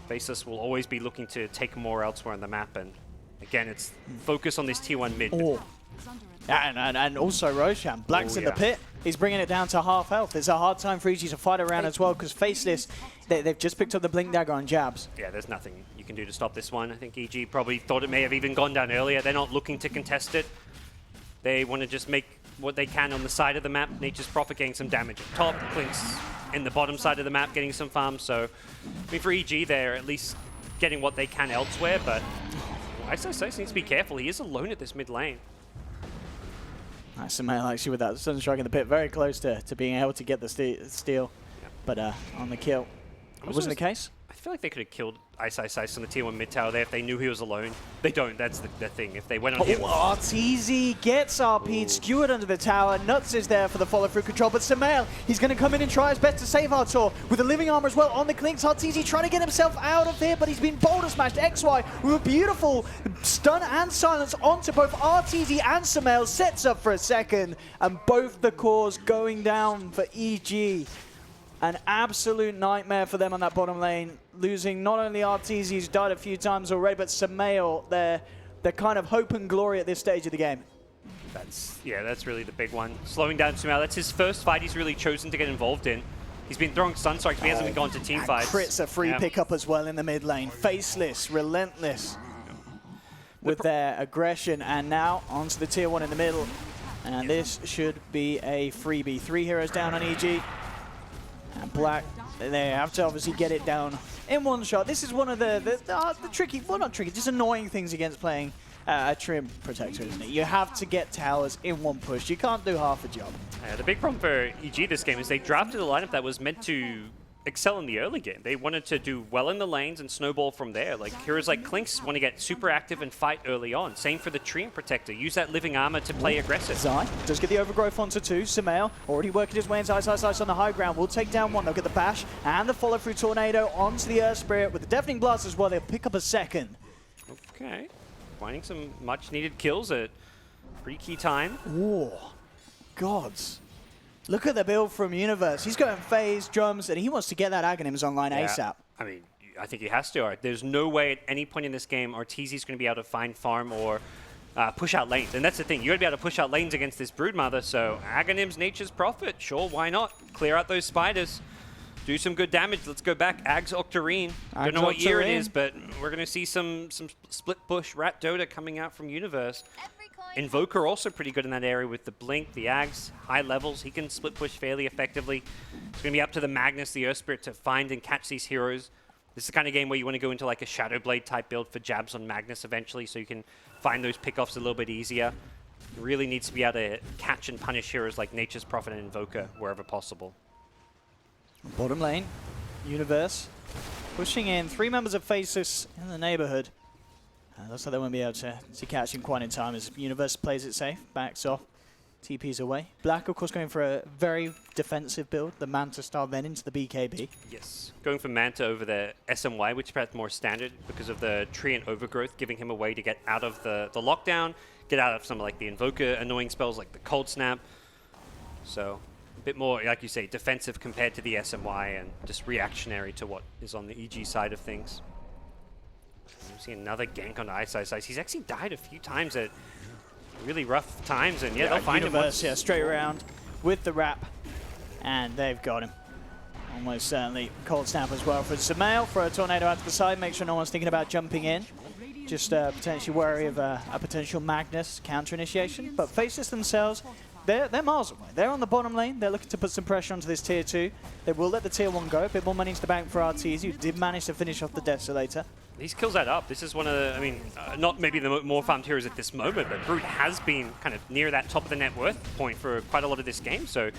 Faceless will always be looking to take more elsewhere on the map, and again, it's focus on this tier 1 mid. Oh. And also Roshan. Black's in the pit. He's bringing it down to half health. It's a hard time for EG to fight around as well because Faceless, they've just picked up the Blink Dagger on jabs. Yeah, there's nothing you can do to stop this one. I think EG probably thought it may have even gone down earlier. They're not looking to contest it. They want to just make what they can on the side of the map. Nature's Prophet getting some damage at top. Clink's in the bottom side of the map getting some farm. So, I mean, for EG, they're at least getting what they can elsewhere, but Ice needs to be careful. He is alone at this mid lane. Nice Sumail actually with that Sunstrike in the pit, very close to being able to get the steal. Yep. But on the kill, it wasn't the case. I feel like they could have killed Ice on the tier 1 mid tower there if they knew he was alone. They don't, that's the thing. If they went on him... Arteezy gets RP'd, skewered under the tower. Nuts is there for the follow-through control, but Sumail, he's going to come in and try his best to save Artur with the living armor as well on the Clinks. Arteezy trying to get himself out of here, but he's been boulder smashed. XY with a beautiful stun and silence onto both Arteezy and Sumail. Sets up for a second, and both the cores going down for EG. An absolute nightmare for them on that bottom lane, losing not only Arteezy, who's died a few times already, but Sumail, their kind of hope and glory at this stage of the game. That's really the big one. Slowing down Sumail, that's his first fight he's really chosen to get involved in. He's been throwing Sunstrikes, but he hasn't been gone to team fights. Crits a free pickup as well in the mid lane. Faceless, relentless with their aggression, and now onto the tier 1 in the middle. And this should be a freebie. 3 heroes down on EG. And Black, they have to obviously get it down in one shot. This is one of the tricky, well not tricky, just annoying things against playing a Trim Protector, isn't it? You have to get towers in one push. You can't do half a job. The big problem for EG this game is they drafted a lineup that was meant to excel in the early game. They wanted to do well in the lanes and snowball from there. Like heroes like Clinks want to get super active and fight early on. Same for the Tree and Protector. Use that living armor to play aggressive. Zai does get the overgrowth onto 2. Sumail already working his way into Ice on the high ground. Will take down 1. They'll get the bash and the follow through tornado onto the Earth Spirit with the deafening blast as well. They'll pick up a second. Okay, finding some much needed kills at pretty key time. Oh, gods. Look at the build from Universe. He's going phase, drums, and he wants to get that Aghanims online ASAP. I mean, I think he has to. All right. There's no way at any point in this game Arteezy's going to be able to find farm or push out lanes. And that's the thing. You got to be able to push out lanes against this Broodmother. So Aghanim's Nature's Prophet. Sure, why not? Clear out those spiders. Do some good damage. Let's go back. Ag's Octarine. Don't know what year it is, but we're going to see some split push Rat Dota coming out from Universe. Invoker also pretty good in that area with the Blink, the Ags, high levels. He can split push fairly effectively. It's going to be up to the Magnus, the Earth Spirit, to find and catch these heroes. This is the kind of game where you want to go into like a Shadow Blade type build for jabs on Magnus eventually, so you can find those pickoffs a little bit easier. Really needs to be able to catch and punish heroes like Nature's Prophet and Invoker wherever possible. Bottom lane, Universe pushing in 3 members of Faceless in the neighborhood. Looks like they won't be able to catch him quite in time as Universe plays it safe, backs off, TPs away. Black, of course, going for a very defensive build, the Manta style, then into the BKB. Yes, going for Manta over the SMY, which is perhaps more standard because of the tree and overgrowth, giving him a way to get out of the lockdown, get out of some like the Invoker annoying spells like the Cold Snap. So a bit more, like you say, defensive compared to the SMY and just reactionary to what is on the EG side of things. You see another gank on Ice. He's actually died a few times at really rough times, and yeah, they'll find Universe, him. yeah, straight around with the wrap, and they've got him. Almost certainly Cold Snap as well for Sumail, for a tornado out to the side, make sure no one's thinking about jumping in. Just potentially wary of a potential Magnus counter initiation, but Faceless themselves, they're miles away. They're on the bottom lane. They're looking to put some pressure onto this tier 2. They will let the tier 1 go. A bit more money into the bank for Arteezy, who did manage to finish off the Desolator. These kills add up. This is one of the, I mean, not maybe the more farmed heroes at this moment, but Brood has been kind of near that top of the net worth point for quite a lot of this game. So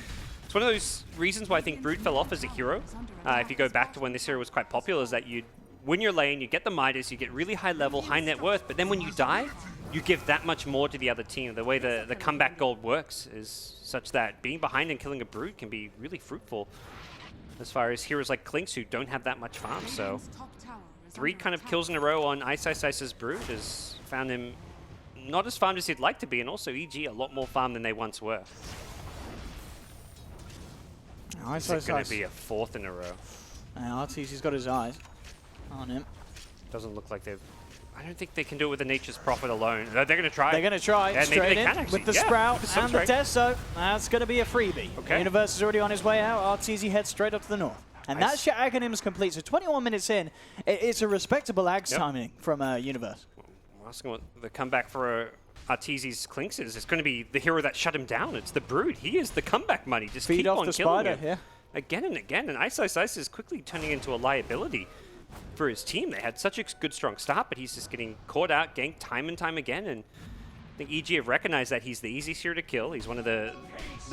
it's one of those reasons why I think Brood fell off as a hero. If you go back to when this hero was quite popular, is that you'd win your lane, you get the Midas, you get really high level, high net worth, but then when you die, you give that much more to the other team. The way the comeback gold works is such that being behind and killing a Brood can be really fruitful as far as heroes like Clinks who don't have that much farm. So 3 kind of kills in a row on Ice's Brood has found him not as farmed as he'd like to be, and also EG a lot more farmed than they once were. Is it going to be a 4th in a row? Arteezy's got his eyes on him. Doesn't look like they've... I don't think they can do it with the Nature's Prophet alone. They're going to try. They're going to try yeah, straight in actually. with the Sprout with and the Deso. That's going to be a freebie. Okay. Universe is already on his way out. Arteezy heads straight up to the north. And Nice. that's your Aghanim's complete. So 21 minutes in, it's a respectable Ags timing from Universe. I'm asking what the comeback for Arteezy's Clinks is. It's going to be the hero that shut him down. It's the Brood. He is the comeback money. Just Feed keep off on the killing spider, him. yeah. Again and again. And Ice is quickly turning into a liability for his team. They had such a good, strong start, but he's just getting caught out, ganked time and time again. And I think EG have recognized that he's the easiest hero to kill. He's one of the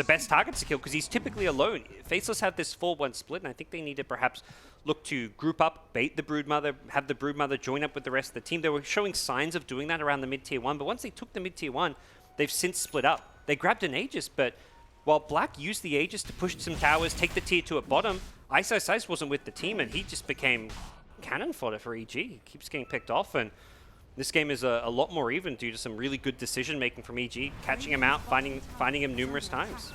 best targets to kill because he's typically alone. Faceless have this 4-1 split, and I think they need to perhaps look to group up, bait the Broodmother, have the Broodmother join up with the rest of the team. They were showing signs of doing that around the mid-tier 1, but once they took the mid-tier 1, they've since split up. They grabbed an Aegis, but while Black used the Aegis to push some towers, take the tier 2 at bottom, Ice wasn't with the team, and he just became cannon fodder for EG. He keeps getting picked off, and this game is a lot more even due to some really good decision-making from EG, catching him out, finding him numerous times.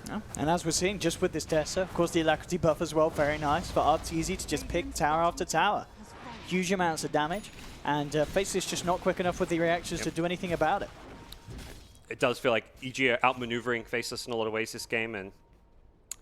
Yeah. And as we're seeing, just with this Dessa, of course, the Alacrity buff as well, very nice for Arteezy to just pick tower after tower. Huge amounts of damage, and Faceless just not quick enough with the reactions to do anything about it. It does feel like EG are outmaneuvering Faceless in a lot of ways this game, and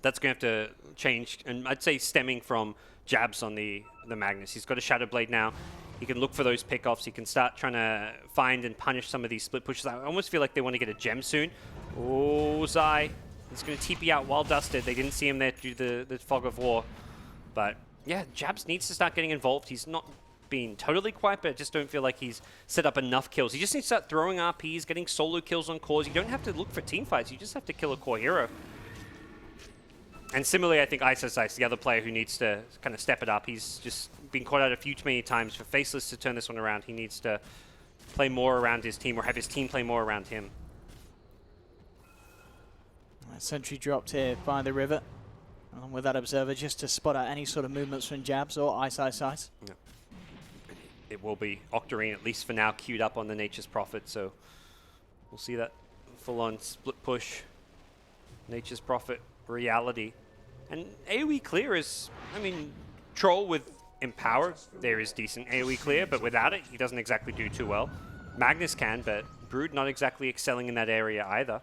that's going to have to change, and I'd say stemming from jabs on the Magnus. He's got a Shadow Blade now. He can look for those pickoffs. He can start trying to find and punish some of these split pushes. I almost feel like they want to get a gem soon. Oh, Zai. He's going to TP out while dusted. They didn't see him there due to the fog of war. But yeah, Jabs needs to start getting involved. He's not being totally quiet, but I just don't feel like he's set up enough kills. He just needs to start throwing RPs, getting solo kills on cores. You don't have to look for team fights. You just have to kill a core hero. And similarly, I think Ice, the other player who needs to kind of step it up. He's just been caught out a few too many times. For Faceless to turn this one around, he needs to play more around his team or have his team play more around him. Sentry dropped here by the river, along with that observer, just to spot out any sort of movements from Jabs or Ice. Yeah. It will be Octarine, at least for now, queued up on the Nature's Prophet, so we'll see that full-on split push Nature's Prophet reality. And AoE clear is, I mean, Troll with Empower, there is decent AoE clear, but without it, he doesn't exactly do too well. Magnus can, but Brood not exactly excelling in that area either.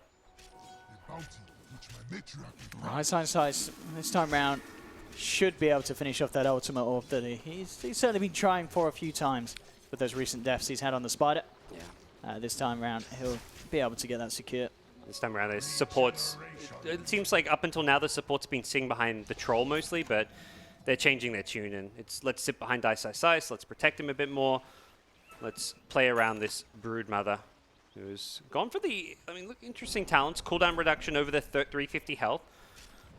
iSize this time round should be able to finish off that ultimate orb that he's certainly been trying for a few times with those recent deaths he's had on the Spider. Yeah. This time round, he'll be able to get that secure. This time around, there's supports. It seems like up until now, the support's been sitting behind the Troll mostly, but they're changing their tune, and it's let's sit behind iSize, let's protect him a bit more. Let's play around this Brood Mother, who's gone for the, I mean, look, interesting talents. Cooldown reduction over the 350 health.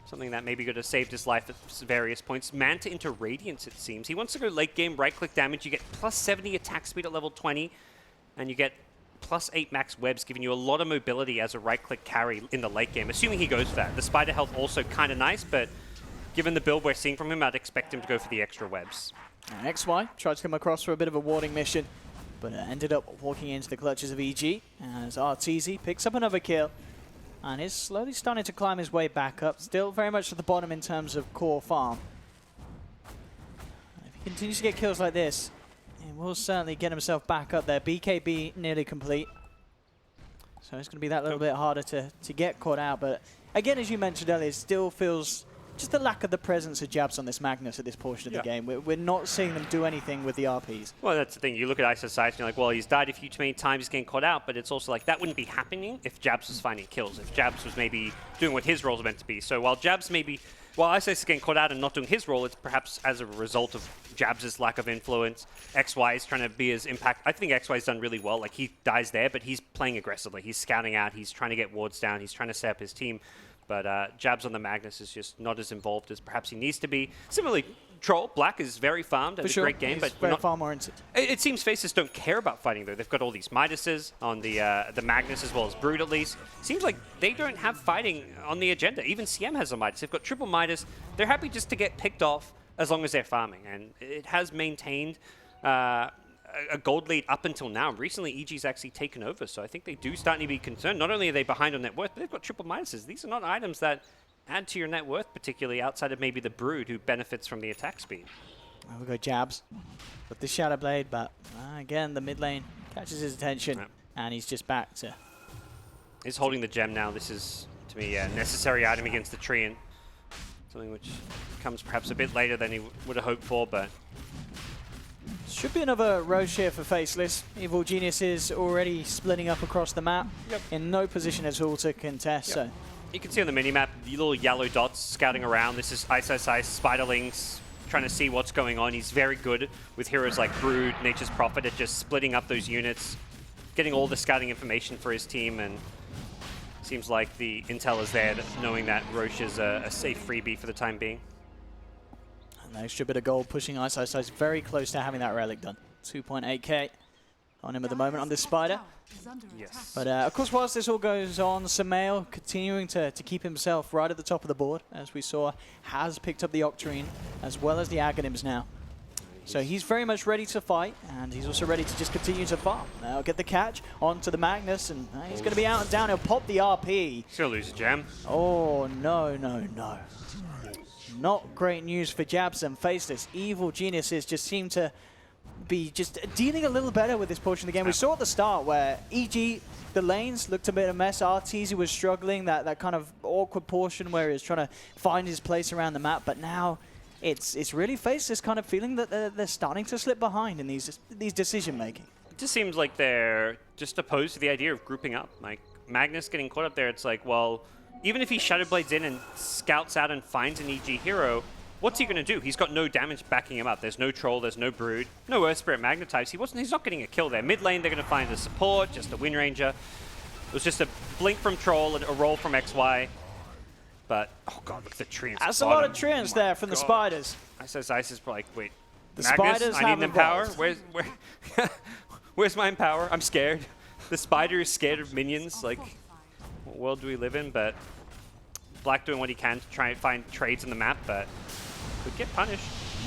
Something that maybe could have saved his life at various points. Manta into Radiance, it seems. He wants to go late game, right-click damage. You get plus 70 attack speed at level 20, and you get plus 8 max webs, giving you a lot of mobility as a right-click carry in the late game, assuming he goes for that. The Spider health also kind of nice, but given the build we're seeing from him, I'd expect him to go for the extra webs. XY tried to come across for a bit of a warding mission, but ended up walking into the clutches of EG as Arteezy picks up another kill and is slowly starting to climb his way back up. Still very much at the bottom in terms of core farm. If he continues to get kills like this, he will certainly get himself back up there. BKB nearly complete. So it's going to be that little bit harder to get caught out. But again, as you mentioned earlier, it still feels just the lack of the presence of Jabs on this Magnus at this portion of the game. We're not seeing them do anything with the RPs. Well, that's the thing. You look at iSize and you're like, well, he's died a few too many times, he's getting caught out, but it's also like that wouldn't be happening if Jabs was finding kills, if Jabs was maybe doing what his role is meant to be. So while Jabs maybe, while iSize is getting caught out and not doing his role, it's perhaps as a result of Jabs' lack of influence. XY is trying to be his impact. I think XY's done really well. Like, he dies there, but he's playing aggressively. He's scouting out, he's trying to get wards down, he's trying to set up his team. But Jabs on the Magnus is just not as involved as perhaps he needs to be. Similarly, Troll, Black is very farmed and a great game, but very farm oriented. It seems Faceless don't care about fighting though. They've got all these Midases on the Magnus as well as Brood at least. Seems like they don't have fighting on the agenda. Even CM has a Midas. They've got triple Midas. They're happy just to get picked off as long as they're farming, and it has maintained a gold lead up until now. Recently, EG's actually taken over, so I think they do start to be concerned. Not only are they behind on net worth, but they've got triple Midases. These are not items that add to your net worth, particularly outside of maybe the Brood, who benefits from the attack speed. Well, we've got Jabs with the Shadow Blade, but again, the mid lane catches his attention, and he's just back to... He's holding the gem now. This is, to me, a necessary item against the Treant. Something which comes perhaps a bit later than he would have hoped for, but... Should be another Roche here for Faceless. Evil Genius is already splitting up across the map, in no position at all to contest. So you can see on the minimap the little yellow dots scouting around. This is iSize, Spiderlings, trying to see what's going on. He's very good with heroes like Brood, Nature's Prophet at just splitting up those units, getting all the scouting information for his team, and seems like the intel is there, knowing that Roche is a safe freebie for the time being. An extra bit of gold pushing iSize very close to having that relic done. 2.8k on him at the moment on this Spider. Yes. But of course, whilst this all goes on, Samael continuing to keep himself right at the top of the board, as we saw, has picked up the Octarine as well as the Aghanims now. So he's very much ready to fight, and he's also ready to just continue to farm. Now get the catch onto the Magnus, and he's going to be out and down. He'll pop the RP. He's going to lose a gem. Oh, no, no, no. Not great news for Jabs and Faceless. Evil Geniuses just seem to be just dealing a little better with this portion of the game. We saw at the start where EG, the lanes looked a bit of a mess. Arteezy was struggling, that kind of awkward portion where he was trying to find his place around the map. But now it's really Faceless kind of feeling that they're starting to slip behind in these decision making. It just seems like they're just opposed to the idea of grouping up. Like Magnus getting caught up there, it's like, well, even if he Shadow Blades in and scouts out and finds an EG hero, what's he going to do? He's got no damage backing him up. There's no Troll, there's no Brood, no Earth Spirit Magnetize. He's not getting a kill there. Mid lane, they're going to find a support, just a Wind Ranger. It was just a blink from Troll and a roll from XY. But, oh god, look at the treants. That's a lot of treants there from the Spiders. iSize is like, wait, the Magnus, Spiders I need have an Empower? Where's my Empower? I'm scared. The Spider is scared of minions. Like, what world do we live in? But Black doing what he can to try and find trades in the map, but could get punished.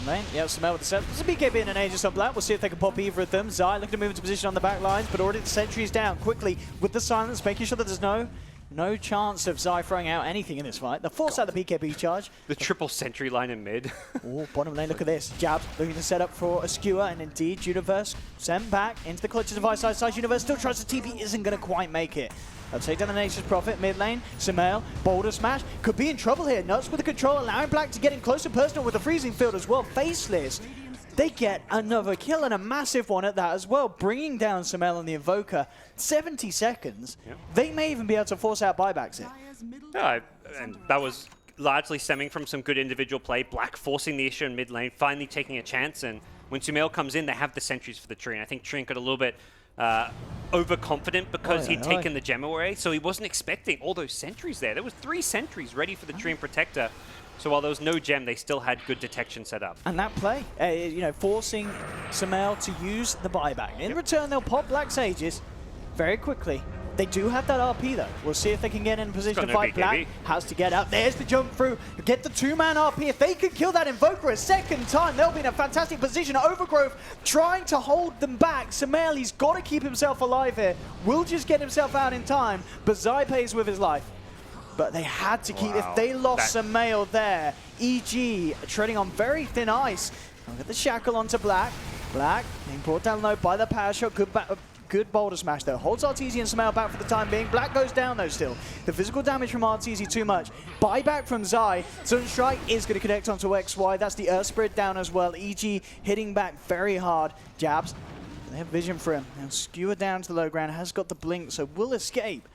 Right, yeah, Samael with the set. There's a BKB and an Aegis on Black. We'll see if they can pop either of them. Zai looking to move into position on the back lines, but already the sentry's down quickly with the silence, making sure that there's no No chance of Zai throwing out anything in this fight. They'll force out the BKB charge. The triple sentry line in mid. Oh, bottom lane, look at this. Jab looking to set up for a skewer, and indeed, Universe sent back into the clutches of Ice. Universe still tries to TP, isn't going to quite make it. They'll take down the Nature's Prophet, mid lane. Sumail, Boulder Smash, could be in trouble here. Nuts with the control, allowing Black to get in close and personal with the freezing field as well. Faceless, they get another kill, and a massive one at that as well, bringing down Sumail and the Invoker. 70 seconds. Yep. They may even be able to force out buybacks here. Yeah, and that was largely stemming from some good individual play. Black forcing the issue in mid lane, finally taking a chance, and when Sumail comes in, they have the sentries for the tree, and I think Trink got a little bit overconfident because he'd taken the gem away, so he wasn't expecting all those sentries there. There was 3 sentries ready for the tree and protector. So while there was no gem, they still had good detection set up. And that play, you know, forcing Sumail to use the buyback. In return, they'll pop Black Sages very quickly. They do have that RP though. We'll see if they can get in a position to fight. Black has to get out. There's the jump through. Get the 2-man RP. If they could kill that Invoker a second time, they'll be in a fantastic position. Overgrowth trying to hold them back. Sumail, he's got to keep himself alive here. Will just get himself out in time, but Zai pays with his life. But they had to keep, if they lost Sumail there, EG treading on very thin ice. Look at the shackle onto Black. Black being brought down low by the power shot. Good Boulder Smash though. Holds Arteezy and Sumail back for the time being. Black goes down though still. The physical damage from Arteezy too much. Buyback from Zai. Sunstrike is going to connect onto XY. That's the Earth Spirit down as well. EG hitting back very hard. Jabs. They have vision for him. Now skewer down to the low ground. Has got the blink, so will escape.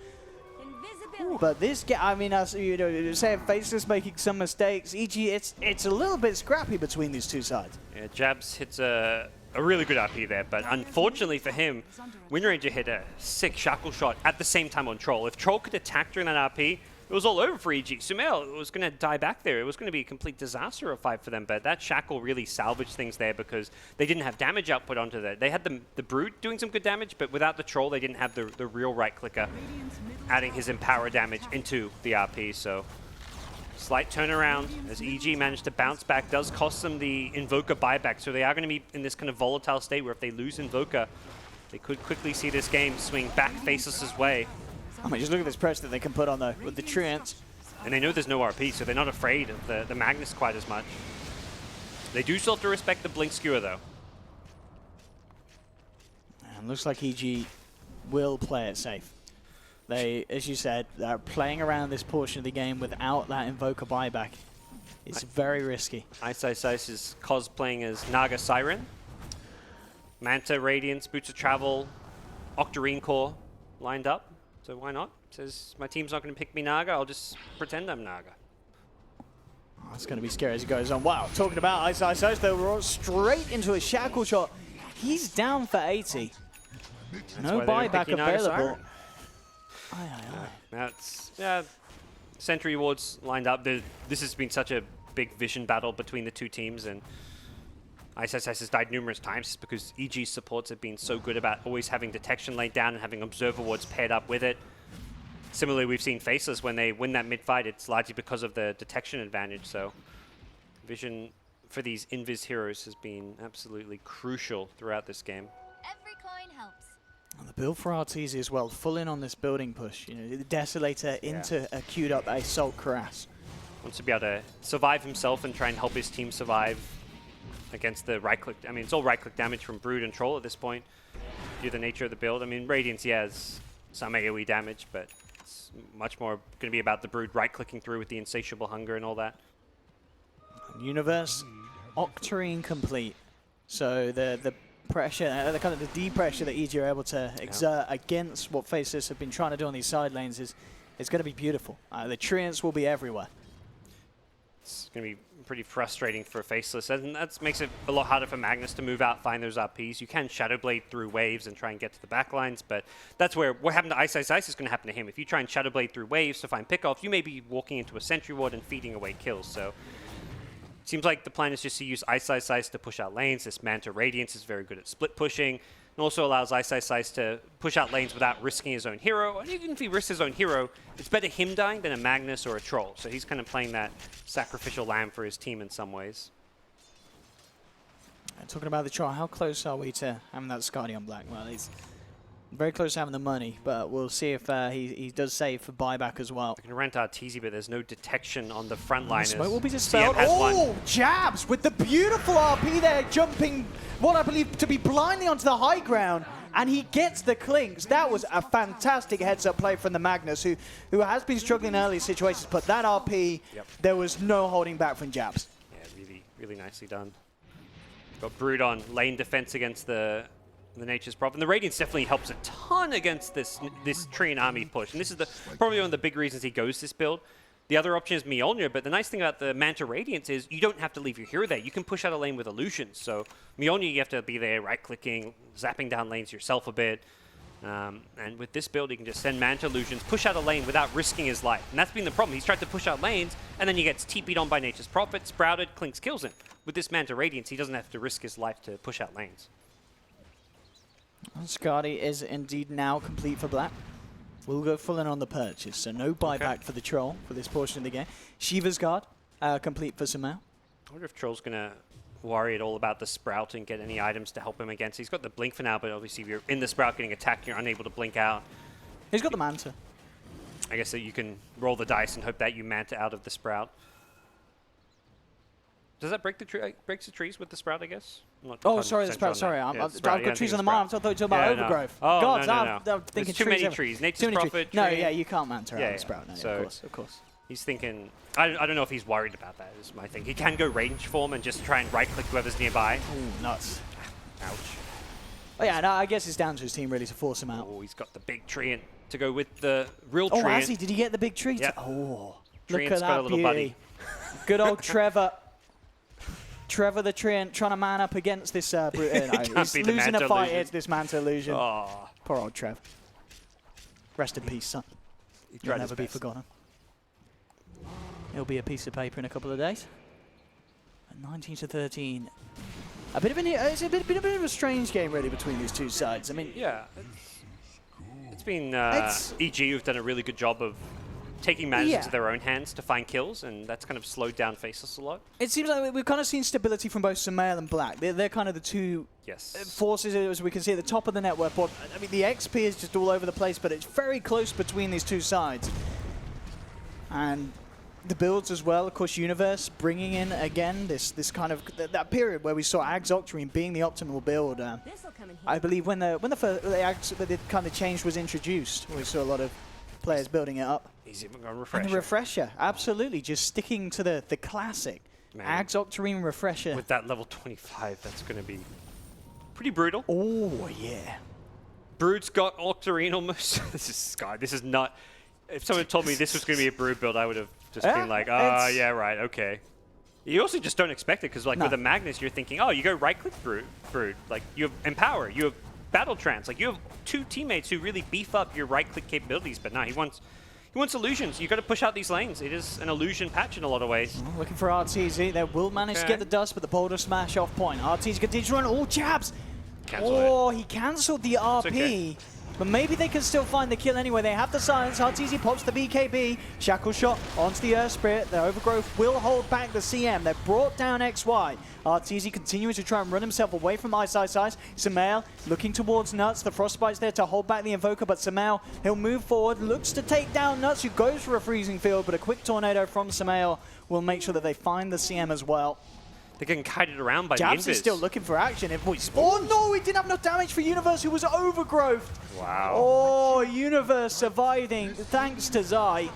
But this game, I mean, as you know, saying Faceless making some mistakes. EG, it's a little bit scrappy between these two sides. Yeah, Jabs hits a really good RP there, but unfortunately for him, Windranger hit a sick shackle shot at the same time on Troll. If Troll could attack during that RP, it was all over for EG. Sumail was going to die back there. It was going to be a complete disaster of fight for them, but that shackle really salvaged things there because they didn't have damage output onto that. They had the Brood doing some good damage, but without the Troll, they didn't have the real right clicker adding his Empower damage into the RP, so slight turnaround as EG managed to bounce back. Does cost them the Invoker buyback, so they are going to be in this kind of volatile state where if they lose Invoker, they could quickly see this game swing back Faceless' way. I mean, just look at this pressure that they can put on though with the Treants. And they know there's no RP, so they're not afraid of the Magnus quite as much. They do still have to respect the Blink Skewer though. And looks like EG will play it safe. They, as you said, they're playing around this portion of the game without that Invoker buyback. It's very risky. Ice is cosplaying as Naga Siren. Manta, Radiance, Boots of Travel, Octarine Core lined up. So why not? Says, my team's not going to pick me Naga, I'll just pretend I'm Naga. Oh, it's going to be scary as it goes on. Wow, talking about Ice, they were straight into a shackle shot. He's down for 80. No buyback available. That's, yeah, Sentry Wards lined up. This has been such a big vision battle between the two teams, and Ice has died numerous times because EG's supports have been so good about always having detection laid down and having Observer Wards paired up with it. Similarly, we've seen Faceless, when they win that mid-fight, it's largely because of the detection advantage, so vision for these Invis heroes has been absolutely crucial throughout this game. Every coin helps. And the build for Arteezy as well, full in on this building push. You know, the Desolator into a queued up Assault Cuirass. Wants to be able to survive himself and try and help his team survive against the right-click. I mean, it's all right-click damage from Brood and Troll at this point due to the nature of the build. I mean, Radiance, he has some AoE damage, but it's much more going to be about the Brood right-clicking through with the Insatiable Hunger and all that. Universe, Octarine complete. So the pressure, the kind of the D-pressure that EG are able to exert against what Faceless have been trying to do on these side lanes is going to be beautiful. The Treants will be everywhere. It's going to be pretty frustrating for Faceless, and that makes it a lot harder for Magnus to move out, find those RPs. You can Shadowblade through waves and try and get to the backlines, but that's where what happened to Ice is going to happen to him. If you try and Shadowblade through waves to find pickoffs, you may be walking into a Sentry Ward and feeding away kills. So it seems like the plan is just to use Ice to push out lanes. This Manta Radiance is very good at split pushing, and also allows Ice to push out lanes without risking his own hero. And even if he risks his own hero, it's better him dying than a Magnus or a Troll. So he's kind of playing that sacrificial lamb for his team in some ways. And talking about the Troll, how close are we to having that Skadi on Black? Well, Very close to having the money, but we'll see if he does save for buyback as well. Going to rent Arteezy, but there's no detection on the front liners. Smoke will be dispelled. CM has one. Oh, Jabs with the beautiful RP there, jumping what I believe to be blindly onto the high ground. And he gets the clinks. That was a fantastic heads-up play from the Magnus, who has been struggling in early situations. But that RP, there was no holding back from Jabs. Yeah, really, really nicely done. Got Brood on lane defense against the Nature's Prophet. And the Radiance definitely helps a ton against this Treant army push. And this is probably one of the big reasons he goes this build. The other option is Mjolnir, but the nice thing about the Manta Radiance is you don't have to leave your hero there. You can push out a lane with illusions. So Mjolnir, you have to be there right-clicking, zapping down lanes yourself a bit. And with this build, he can just send Manta illusions, push out a lane without risking his life. And that's been the problem. He's tried to push out lanes, and then he gets TP'd on by Nature's Prophet, sprouted, Clinks kills him. With this Manta Radiance, he doesn't have to risk his life to push out lanes. Skadi is indeed now complete for Black. We'll go full in on the purchase, so no buyback for the Troll for this portion of the game. Shiva's Guard, complete for Sumail. I wonder if Troll's going to worry at all about the Sprout and get any items to help him against. He's got the Blink for now, but obviously if you're in the Sprout getting attacked, you're unable to blink out. He's got the Manta. I guess that you can roll the dice and hope that you Manta out of the Sprout. Does that break the tree? Breaks the trees with the Sprout, I guess? Oh, sorry, the Sprout. Sorry, I've got trees on the mind. I thought you were talking about Overgrowth. Oh, God, no. I'm thinking There's too many trees. Nature's Prophet. No, yeah, you can't Manta out the Sprout. No, so of course. He's thinking, I don't know if he's worried about that, is my thing. He can go range form and just try and right-click whoever's nearby. Ooh, nuts. Ouch. Oh, yeah, no, I guess it's down to his team really to force him out. Oh, he's got the big Treant to go with the real Treant. Oh, has he? Did he get the big Treant? Yeah. Oh, Treant's look at got a that little beauty. buddy. Good old Trevor. Trevor the Treant trying to man up against this brute. He's losing a fight here to this Manta illusion. Oh. Poor old Trev. Rest in peace, son. You'll never be forgotten. It'll be a piece of paper in a couple of days. 19 to 13. It's a bit of a strange game really between these two sides. I mean, yeah, it's been EG who've done a really good job of taking matters into their own hands to find kills, and that's kind of slowed down Faceless a lot. It seems like we've kind of seen stability from both Sumail and Black. They're kind of the two forces, as we can see at the top of the network. But I mean, the XP is just all over the place, but it's very close between these two sides. And the builds as well, of course, Universe bringing in again this kind of that period where we saw Ags Octarine being the optimal build. I believe when the kind of change was introduced, we saw a lot of players building it up. He's even gone Refresher. And the Refresher, absolutely, just sticking to the classic. Ags Octarine Refresher. With that level 25, that's going to be pretty brutal. Oh, yeah. Brood's got Octarine almost. This is Sky. This is not... If someone told me this was going to be a Brood build, I would have just been like, oh, yeah, right, okay. You also just don't expect it, because like with a Magnus, you're thinking, oh, you go right-click Brood. Like, you have Empower, you have Battle Trance. Like, you have two teammates who really beef up your right-click capabilities, but no, he wants illusions. You've got to push out these lanes. It is an illusion patch in a lot of ways. Looking for RTZ. They will manage to get the dust, but the boulder smash off point. RTZ continues to run all jabs. He cancelled the RP. Okay. But maybe they can still find the kill anyway. They have the silence. RTZ pops the BKB. Shackle shot onto the Earth Spirit. The Overgrowth will hold back the CM. They've brought down XY. RTZ continuing to try and run himself away from Ice. Sumail looking towards Nuts. The Frostbite's there to hold back the Invoker, but Sumail, he'll move forward. Looks to take down Nuts, who goes for a freezing field, but a quick tornado from Sumail will make sure that they find the CM as well. They're getting kited around by Jabs the Invis. is still looking for action. Oh no, he didn't have enough damage for Universe, who was Overgrowth. Wow. Oh, Universe surviving thanks to Zai.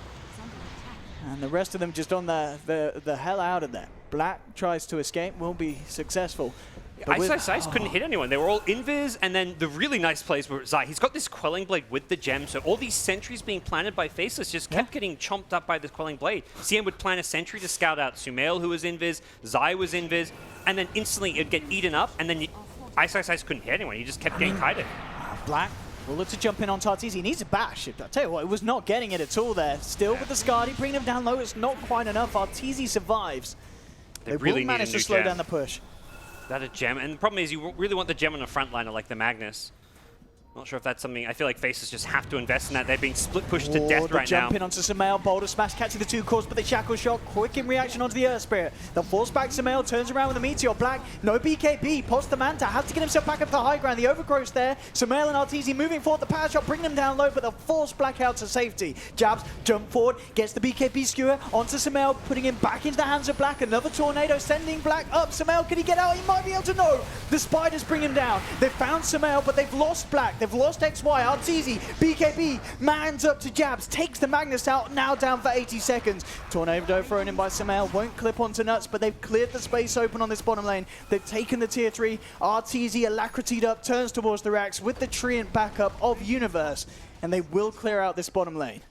And the rest of them just on the hell out of there. Black tries to escape, will be successful. Ice couldn't hit anyone. They were all invis, and then the really nice plays were Zai. He's got this Quelling Blade with the gem, so all these sentries being planted by Faceless just kept getting chomped up by this Quelling Blade. CM would plant a sentry to scout out Sumail, who was invis, Zai was invis, and then instantly it'd get eaten up, and then Ice couldn't hit anyone. He just kept getting kited. Black will look to jump in on Tartizi. He needs a bash. I tell you what, it was not getting it at all there. Still with the Skadi, bringing him down low. It's not quite enough. Arteezy survives. They really will manage to slow down the push. That a gem, and the problem is you really want the gem on a frontliner like the Magnus. Not sure if that's something. I feel like Faceless just have to invest in that. They're being split pushed to death right jump now. in onto Sumail, Boulder Smash, catching the 2 cores, but the Shackle Shot, quick in reaction onto the Earth Spirit. The force back Sumail, turns around with the Meteor Black, no BKB, pops the Manta, has to get himself back up to the high ground, the Overgrowth's there. Sumail and Arteezy moving forward, the Power Shot bringing them down low, but the force Blackout to safety. Jabs, jump forward, gets the BKB skewer onto Sumail, putting him back into the hands of Black, another Tornado, sending Black up. Sumail, can he get out? He might be able to, no! The Spiders bring him down. They've found Sumail, but they've lost Black, they've lost XY. Arteezy, BKB, mans up to Jabs, takes the Magnus out, now down for 80 seconds. Tornado thrown in by Sumail, won't clip onto Nuts, but they've cleared the space open on this bottom lane. They've taken the tier 3. Arteezy alacritied up, turns towards the racks with the Treant backup of Universe, and they will clear out this bottom lane.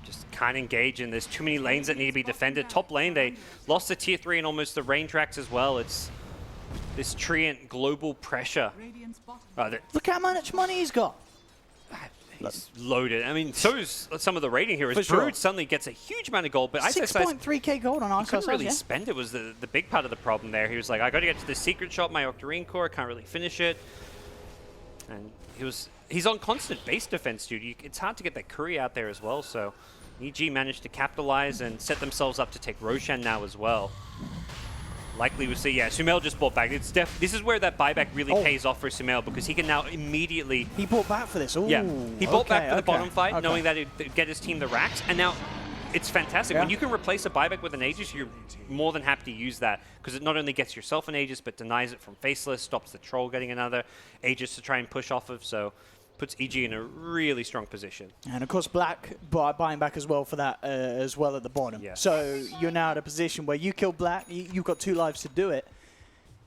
Just can't engage, and there's too many lanes that need to be defended. Top lane, they lost the tier 3 and almost the range racks as well. It's this Treant global pressure. Look how much money he's got. He's loaded. I mean, so is some of the rating heroes. For sure. Brood suddenly gets a huge amount of gold, but 6.3k gold on he Ice couldn't really yeah? spend it was the big part of the problem there. He was like, I got to get to the secret shot, my Octarine core, can't really finish it. And he's on constant base defense, dude. It's hard to get that Curry out there as well, so EG managed to capitalize and set themselves up to take Roshan now as well. Likely we'll see, yeah, Sumail just bought back. This is where that buyback really pays off for Sumail, because he can now immediately... He bought back for this, ooh. Yeah, he bought back for the bottom fight, knowing that it'd get his team the racks, and now it's fantastic. Yeah. When you can replace a buyback with an Aegis, you're more than happy to use that, because it not only gets yourself an Aegis, but denies it from Faceless, stops the Troll getting another Aegis to try and push off of, so puts EG in a really strong position. And of course Black buying back as well for that as well at the bottom. Yeah. So you're now at a position where you kill Black, you've got 2 lives to do it.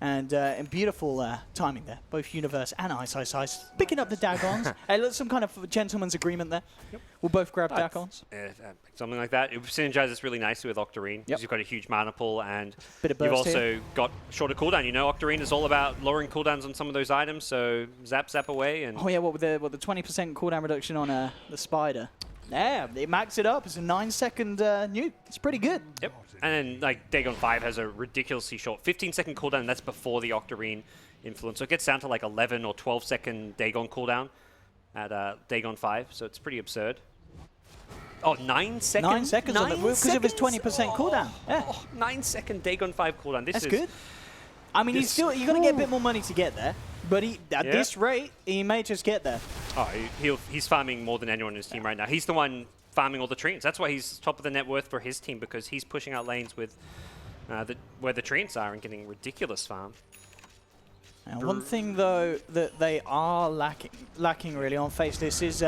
And beautiful timing there, both Universe and Ice. Picking up the Dagons. Hey, look, some kind of gentleman's agreement there. Yep. We'll both grab Dagons. Something like that. It synergizes really nicely with Octarine, because Yep. you've got a huge mana pool, and Bit of you've burst also here. got shorter cooldown. You know, Octarine is all about lowering cooldowns on some of those items, so zap away. And Oh yeah, what with the 20% cooldown reduction on the Spider. Yeah, they max it up. It's a 9-second nuke. It's pretty good. Yep. And then, like, Dagon 5 has a ridiculously short 15-second cooldown, and that's before the Octarine influence. So it gets down to like 11 or 12-second Dagon cooldown at Dagon 5, so it's pretty absurd. Oh, 9 seconds? 9 seconds on the because of his 20% cooldown. Yeah. 9-second Dagon 5 cooldown. This That's is good. I mean, you're going to get a bit more money to get there, but at Yeah. this rate, he may just get there. Oh, he's farming more than anyone in his team right now. He's the one farming all the Treants. That's why he's top of the net worth for his team, because he's pushing out lanes with where the Treants are and getting ridiculous farm. And one thing, though, that they are lacking really on Faceless is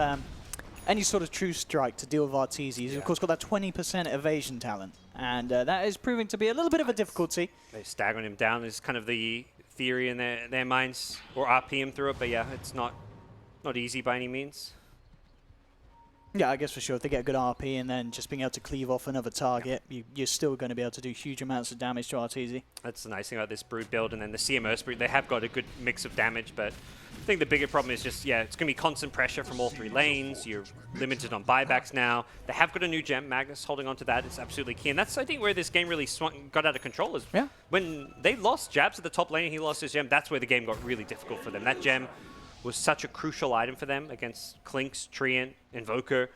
any sort of true strike to deal with Arteezy. He's, of course, got that 20% evasion talent, and that is proving to be a little bit of a difficulty. They're staggering him down. There's kind of the theory in their minds, or RP him through it, but yeah, it's not easy by any means. Yeah, I guess for sure. If they get a good RP and then just being able to cleave off another target, you're still going to be able to do huge amounts of damage to Arteezy. That's the nice thing about this Brood build, and then the CMO Brood, they have got a good mix of damage, but I think the bigger problem is just, yeah, it's going to be constant pressure from all 3 lanes. You're limited on buybacks now. They have got a new gem. Magnus holding on to that is absolutely key, and that's, I think, where this game really got out of control. Is when they lost Jabs at the top lane and he lost his gem, that's where the game got really difficult for them. That gem was such a crucial item for them against Clinks, Treant, Invoker,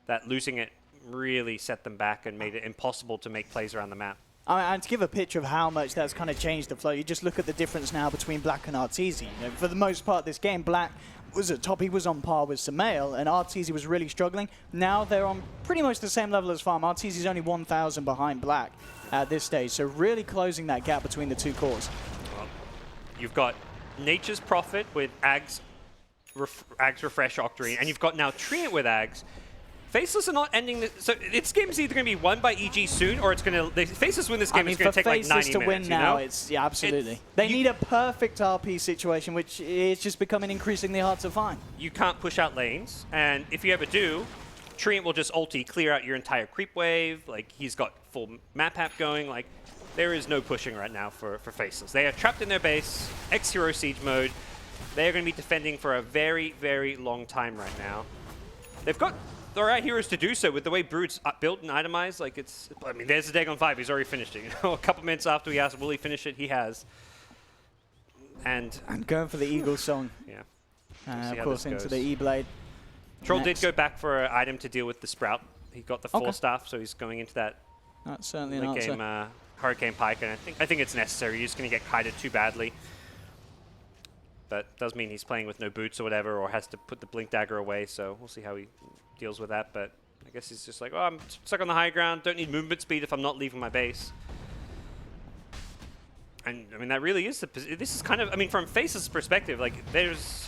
that losing it really set them back and made it impossible to make plays around the map. And to give a picture of how much that's kind of changed the flow, you just look at the difference now between Black and Arteezy. You know, for the most part of this game, Black was at top, he was on par with Sumail, and Arteezy was really struggling. Now they're on pretty much the same level as Farm. Arteezy's only 1,000 behind Black at this stage, so really closing that gap between the 2 cores. Well, you've got Nature's Prophet with Ags Refresh Octarine, and you've got now Treant with Ags. Faceless are not ending this, so this game is either going to be won by EG soon, or it's going to. Faceless win this game, it's going to take like 90 minutes. To win now, you know? it's absolutely. They need a perfect RP situation, which is just becoming increasingly hard to find. You can't push out lanes, and if you ever do, Treant will just ulti, clear out your entire creep wave. Like, he's got full map app going. Like, there is no pushing right now for Faceless. They are trapped in their base, X-Hero Siege mode. They are going to be defending for a very, very long time right now. They've got the right heroes to do so with the way Brood's built and itemized. Like, it's, I mean, there's the Dagon 5. He's already finished it. You know, a couple minutes after we asked, will he finish it? He has. And going for the Eagle song. Yeah. Of how course, this into goes. the E-Blade. Troll Next. did go back for an item to deal with the Sprout. He got the 4 Okay. staff, so he's going into that That's certainly an late answer. game Hurricane Pike, and I think it's necessary. You're just going to get kited too badly. But does mean he's playing with no boots or whatever, or has to put the Blink Dagger away, so we'll see how he deals with that. But I guess he's just like, oh, I'm stuck on the high ground, don't need movement speed if I'm not leaving my base. And, I mean, that really is this is kind of, I mean, from Faceless' perspective, like, there's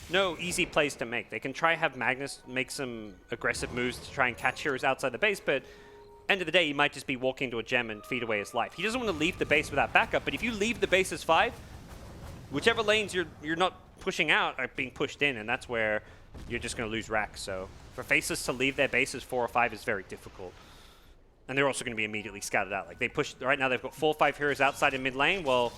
no easy plays to make. They can try have Magnus make some aggressive moves to try and catch heroes outside the base, but end of the day, he might just be walking to a gem and feed away his life. He doesn't want to leave the base without backup, but if you leave the base as 5, whichever lanes you're not pushing out are being pushed in, and that's where you're just going to lose racks. So for Faceless to leave their bases 4 or 5 is very difficult. And they're also going to be immediately scouted out. Like, they push, right now they've got 4 or 5 heroes outside in mid lane. Well,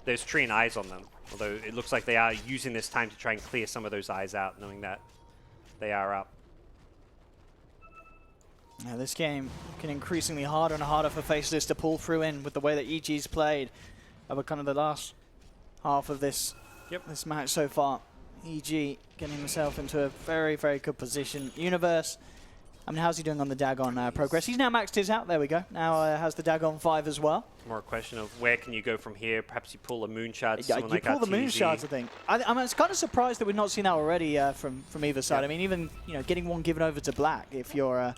there's Tree and Eyes on them. Although it looks like they are using this time to try and clear some of those eyes out, knowing that they are up. Now, this game getting increasingly harder and harder for Faceless to pull through in with the way that EG's played over kind of the last half of this match so far. EG getting himself into a very, very good position. Universe, I mean, how's he doing on the Dagon progress? He's now maxed his out. There we go. Now has the Dagon 5 as well. More a question of where can you go from here? Perhaps you pull a Moon Shard. Yeah, you pull the Moon Shards, I think. I was kind of surprised that we've not seen that already from either side. I mean, even getting one given over to Black if you're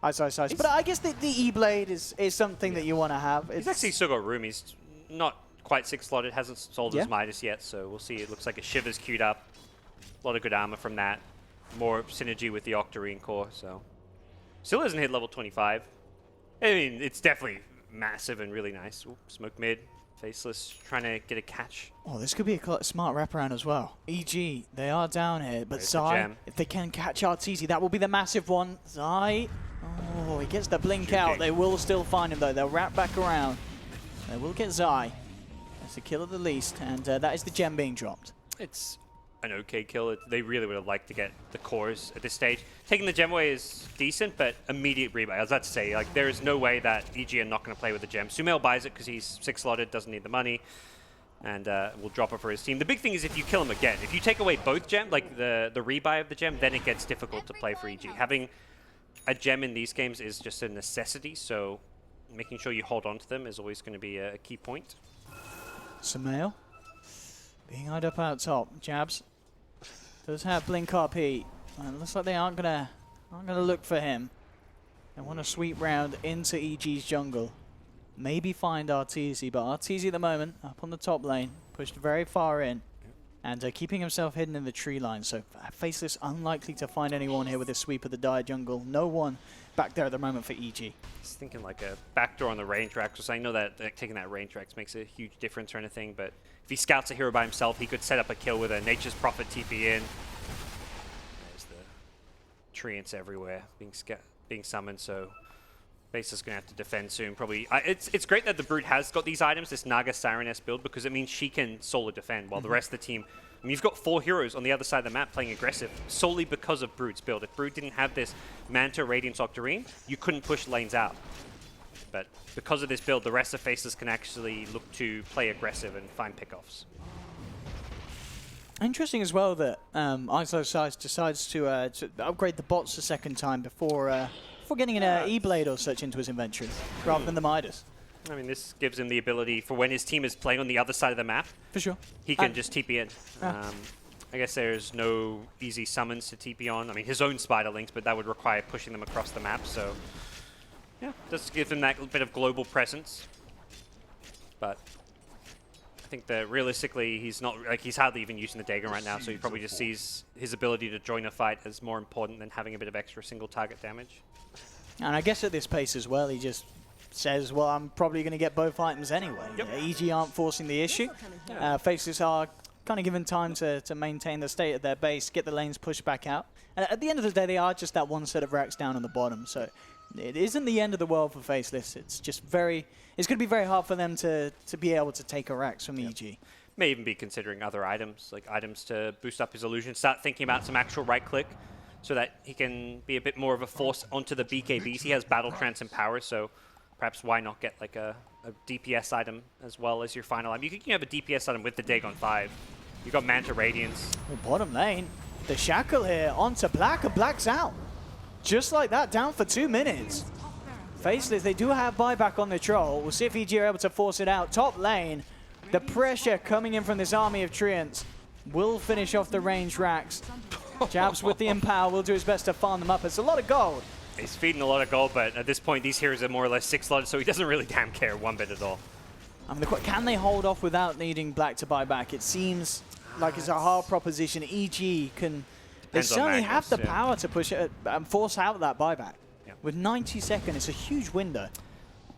Ice. But I guess the E-Blade is something that you want to have. He's actually still got room. He's not quite 6-slotted, hasn't sold his Midas yet, so we'll see. It looks like a Shiver's queued up. A lot of good armor from that. More synergy with the Octarine core, so. Still hasn't hit level 25. I mean, it's definitely massive and really nice. Ooh, smoke mid. Faceless trying to get a catch. Oh, this could be a smart wraparound as well. EG, they are down here, but There's the Zai, gem. if they can catch Arteezy, that will be the massive one. Zai, oh, he gets the blink out. They will still find him, though. They'll wrap back around. They will get Zai. That's a kill at the least, and that is the gem being dropped. It's an okay kill. They really would have liked to get the cores at this stage. Taking the gem away is decent, but immediate rebuy. I was about to say, like, there is no way that EG are not going to play with the gem. Sumail buys it because he's 6-slotted, doesn't need the money, and will drop it for his team. The big thing is if you kill him again. If you take away both gem, like the rebuy of the gem, then it gets difficult to play for EG. Having a gem in these games is just a necessity, so making sure you hold on to them is always going to be a key point. Sumail being eyed up out top. Jabs does have blink RP. And looks like they aren't gonna look for him. They want to sweep round into EG's jungle. Maybe find Arteezy, but Arteezy at the moment up on the top lane, pushed very far in, and keeping himself hidden in the tree line. So Faceless unlikely to find anyone here with a sweep of the dire jungle. No one back there at the moment for EG. Just thinking like a backdoor on the range racks, because I know that taking that range racks makes a huge difference or anything, but if he scouts a hero by himself, he could set up a kill with a Nature's Prophet TP in. There's the treants everywhere being summoned, so Faceless going to have to defend soon. Probably. It's great that the Brute has got these items, this Naga Siren-S build, because it means she can solo defend, while the rest of the team... I mean, you've got 4 heroes on the other side of the map playing aggressive, solely because of Brute's build. If Brute didn't have this Manta, Radiance, Octarine, you couldn't push lanes out. But because of this build, the rest of Faceless can actually look to play aggressive and find pickoffs. Interesting as well that ISO decides to upgrade the bots a second time before getting an E-Blade or such into his inventory, rather than the Midas. I mean, this gives him the ability for when his team is playing on the other side of the map, For sure. he can just TP in. I guess there's no easy summons to TP on. I mean, his own Spider Links, but that would require pushing them across the map, so... Yeah, just give him that bit of global presence. But I think that realistically, he's not he's hardly even using the Dagon right now, so he probably just sees his ability to join a fight as more important than having a bit of extra single target damage. And I guess at this pace as well, he just says, well, I'm probably going to get both items anyway. Yep. EG aren't forcing the issue. Faceless are kind of given time to maintain the state of their base, get the lanes pushed back out. And at the end of the day, they are just that one set of racks down on the bottom. So it isn't the end of the world for Faceless. It's just it's going to be very hard for them to be able to take a racks from EG. May even be considering other items, like items to boost up his illusion. Start thinking about some actual right click so that he can be a bit more of a force onto the BKBs. He has Battle Trance and Power, so perhaps why not get like a DPS item as well as your final item. You can have a DPS item with the Dagon 5 You got Manta Radiance. Well, bottom lane, the Shackle here onto Black, and Black's out. Just like that, down for 2 minutes. Faceless, they do have buyback on the Troll. We'll see if EG are able to force it out. Top lane, the pressure coming in from this army of Treants will finish off the range racks. Jabs with the Empower will do his best to farm them up. It's a lot of gold. He's feeding a lot of gold, but at this point, these heroes are more or less 6-slotted, so he doesn't really damn care one bit at all. I mean, can they hold off without needing Black to buy back? It seems like it's a hard proposition. EG can... They certainly have the power to push it and force out that buyback. Yeah. With 90 seconds, it's a huge window.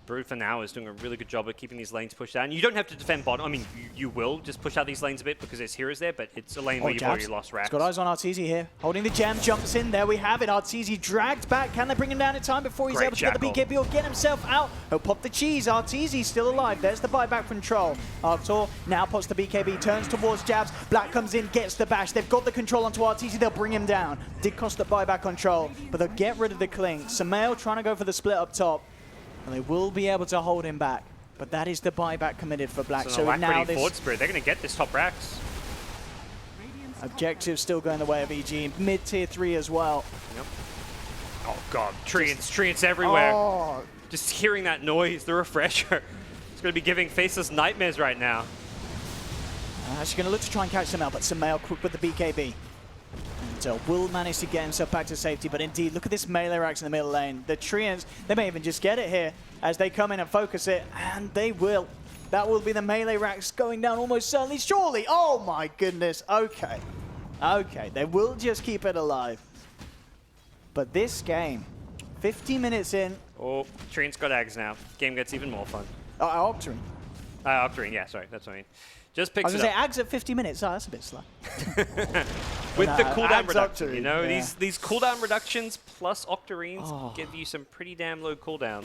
Brood for now is doing a really good job of keeping these lanes pushed down. You don't have to defend bottom. I mean, you will just push out these lanes a bit because there's heroes there, but it's a lane where you've already lost racks. He's got eyes on Arteezy here. Holding the gem, jumps in. There we have it. Arteezy dragged back. Can they bring him down in time before he's able to get the BKB or get himself out? He'll pop the cheese. Arteezy still alive. There's the buyback from Troll. Arctor now pops the BKB, turns towards Jabs. Black comes in, gets the bash. They've got the control onto Arteezy. They'll bring him down. Did cost the buyback on Troll, but they'll get rid of the clink. Samael trying to go for the split up top. And they will be able to hold him back. But that is the buyback committed for Black. So now this forward spirit, they're going to get this top racks. objective still going the way of EG. Mid-tier 3 as well. Yep. Oh, God. Treants everywhere. Oh. Just hearing that noise, the refresher. It's going to be giving Faceless nightmares right now. She's going to look to try and catch Samael, but Samael quick with the BKB. And will manage to get himself back to safety, but indeed, look at this melee racks in the middle lane. The Treants, they may even just get it here as they come in and focus it, and they will. That will be the melee racks going down almost certainly, surely. Oh my goodness, okay. Okay, they will just keep it alive. But this game, 50 minutes in. Oh, Treant's got Ags now. Game gets even more fun. Octarine. Octarine, yeah, sorry, that's what I mean. Just picks I was going to say, Ags at 50 minutes. Oh, that's a bit slow. With the cooldown Ags reduction, Octarine, you know, yeah. these cooldown reductions plus Octarines give you some pretty damn low cooldowns.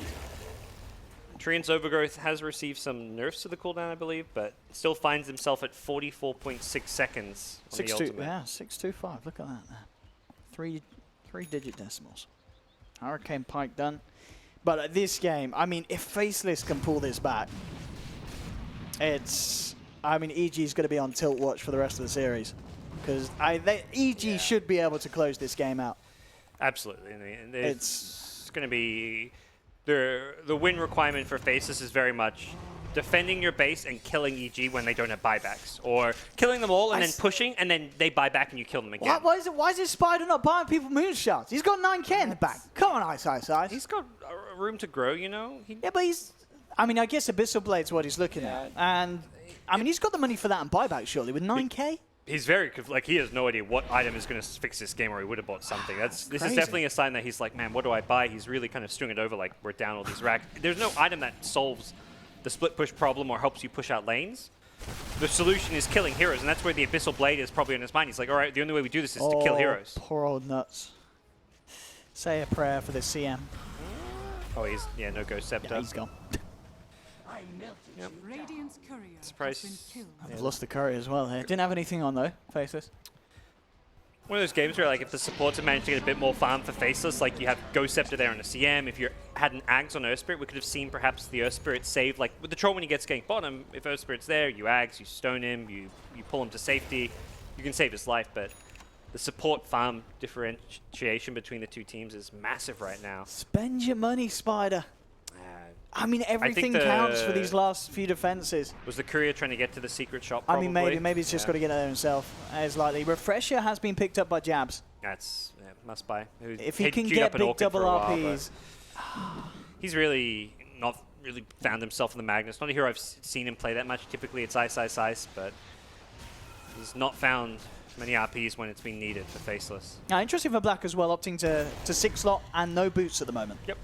Treant's Overgrowth has received some nerfs to the cooldown, I believe, but still finds himself at 44.6 seconds on the ultimate. Yeah, 625. Look at that. Three-digit decimals. Hurricane Pike done. But this game, I mean, if Faceless can pull this back, it's... I mean, EG's going to be on tilt watch for the rest of the series. Because EG should be able to close this game out. Absolutely. And it's going to be... The win requirement for Faceless is very much defending your base and killing EG when they don't have buybacks. Or killing them all and then pushing, and then they buy back and you kill them again. Why is this Spider not buying people moonshots? He's got 9k in the back. Come on, Ice. He's got room to grow, you know? Yeah, but he's... I mean, I guess Abyssal Blade's what he's looking at. And, I mean, he's got the money for that and buyback, surely, with 9k? He's very, like, he has no idea what item is going to fix this game, or he would have bought something. This is definitely a sign that he's like, man, what do I buy? He's really kind of stringing it over, like, we're down all these racks. There's no item that solves the split push problem or helps you push out lanes. The solution is killing heroes, and that's where the Abyssal Blade is probably on his mind. He's like, all right, the only way we do this is to kill heroes. Poor old nuts. Say a prayer for the CM. Oh, he's, no go Scepter. Yeah, he's gone. Yep. Surprise. I've lost the curry as well here. Didn't have anything on though, Faceless. One of those games where, like, if the supports have managed to get a bit more farm for Faceless, like you have Ghost Scepter there on a CM, if you had an Ags on Earth Spirit, we could have seen perhaps the Earth Spirit save, like with the Troll when he gets ganked bottom, if Earth Spirit's there, you Ags, you stone him, you pull him to safety, you can save his life, but the support farm differentiation between the two teams is massive right now. Spend your money, Spider. I mean, everything counts for these last few defenses. Was the courier trying to get to the secret shop, I probably? mean, maybe he's just got to get there himself, as likely. Refresher has been picked up by Jabs. That's must buy. If he can get big double RPs. He's really not really found himself in the Magnus. Not a hero I've seen him play that much. Typically it's ice, but he's not found many RPs when it's been needed for Faceless. Now, interesting for Black as well, opting to 6-slot and no boots at the moment. Yep.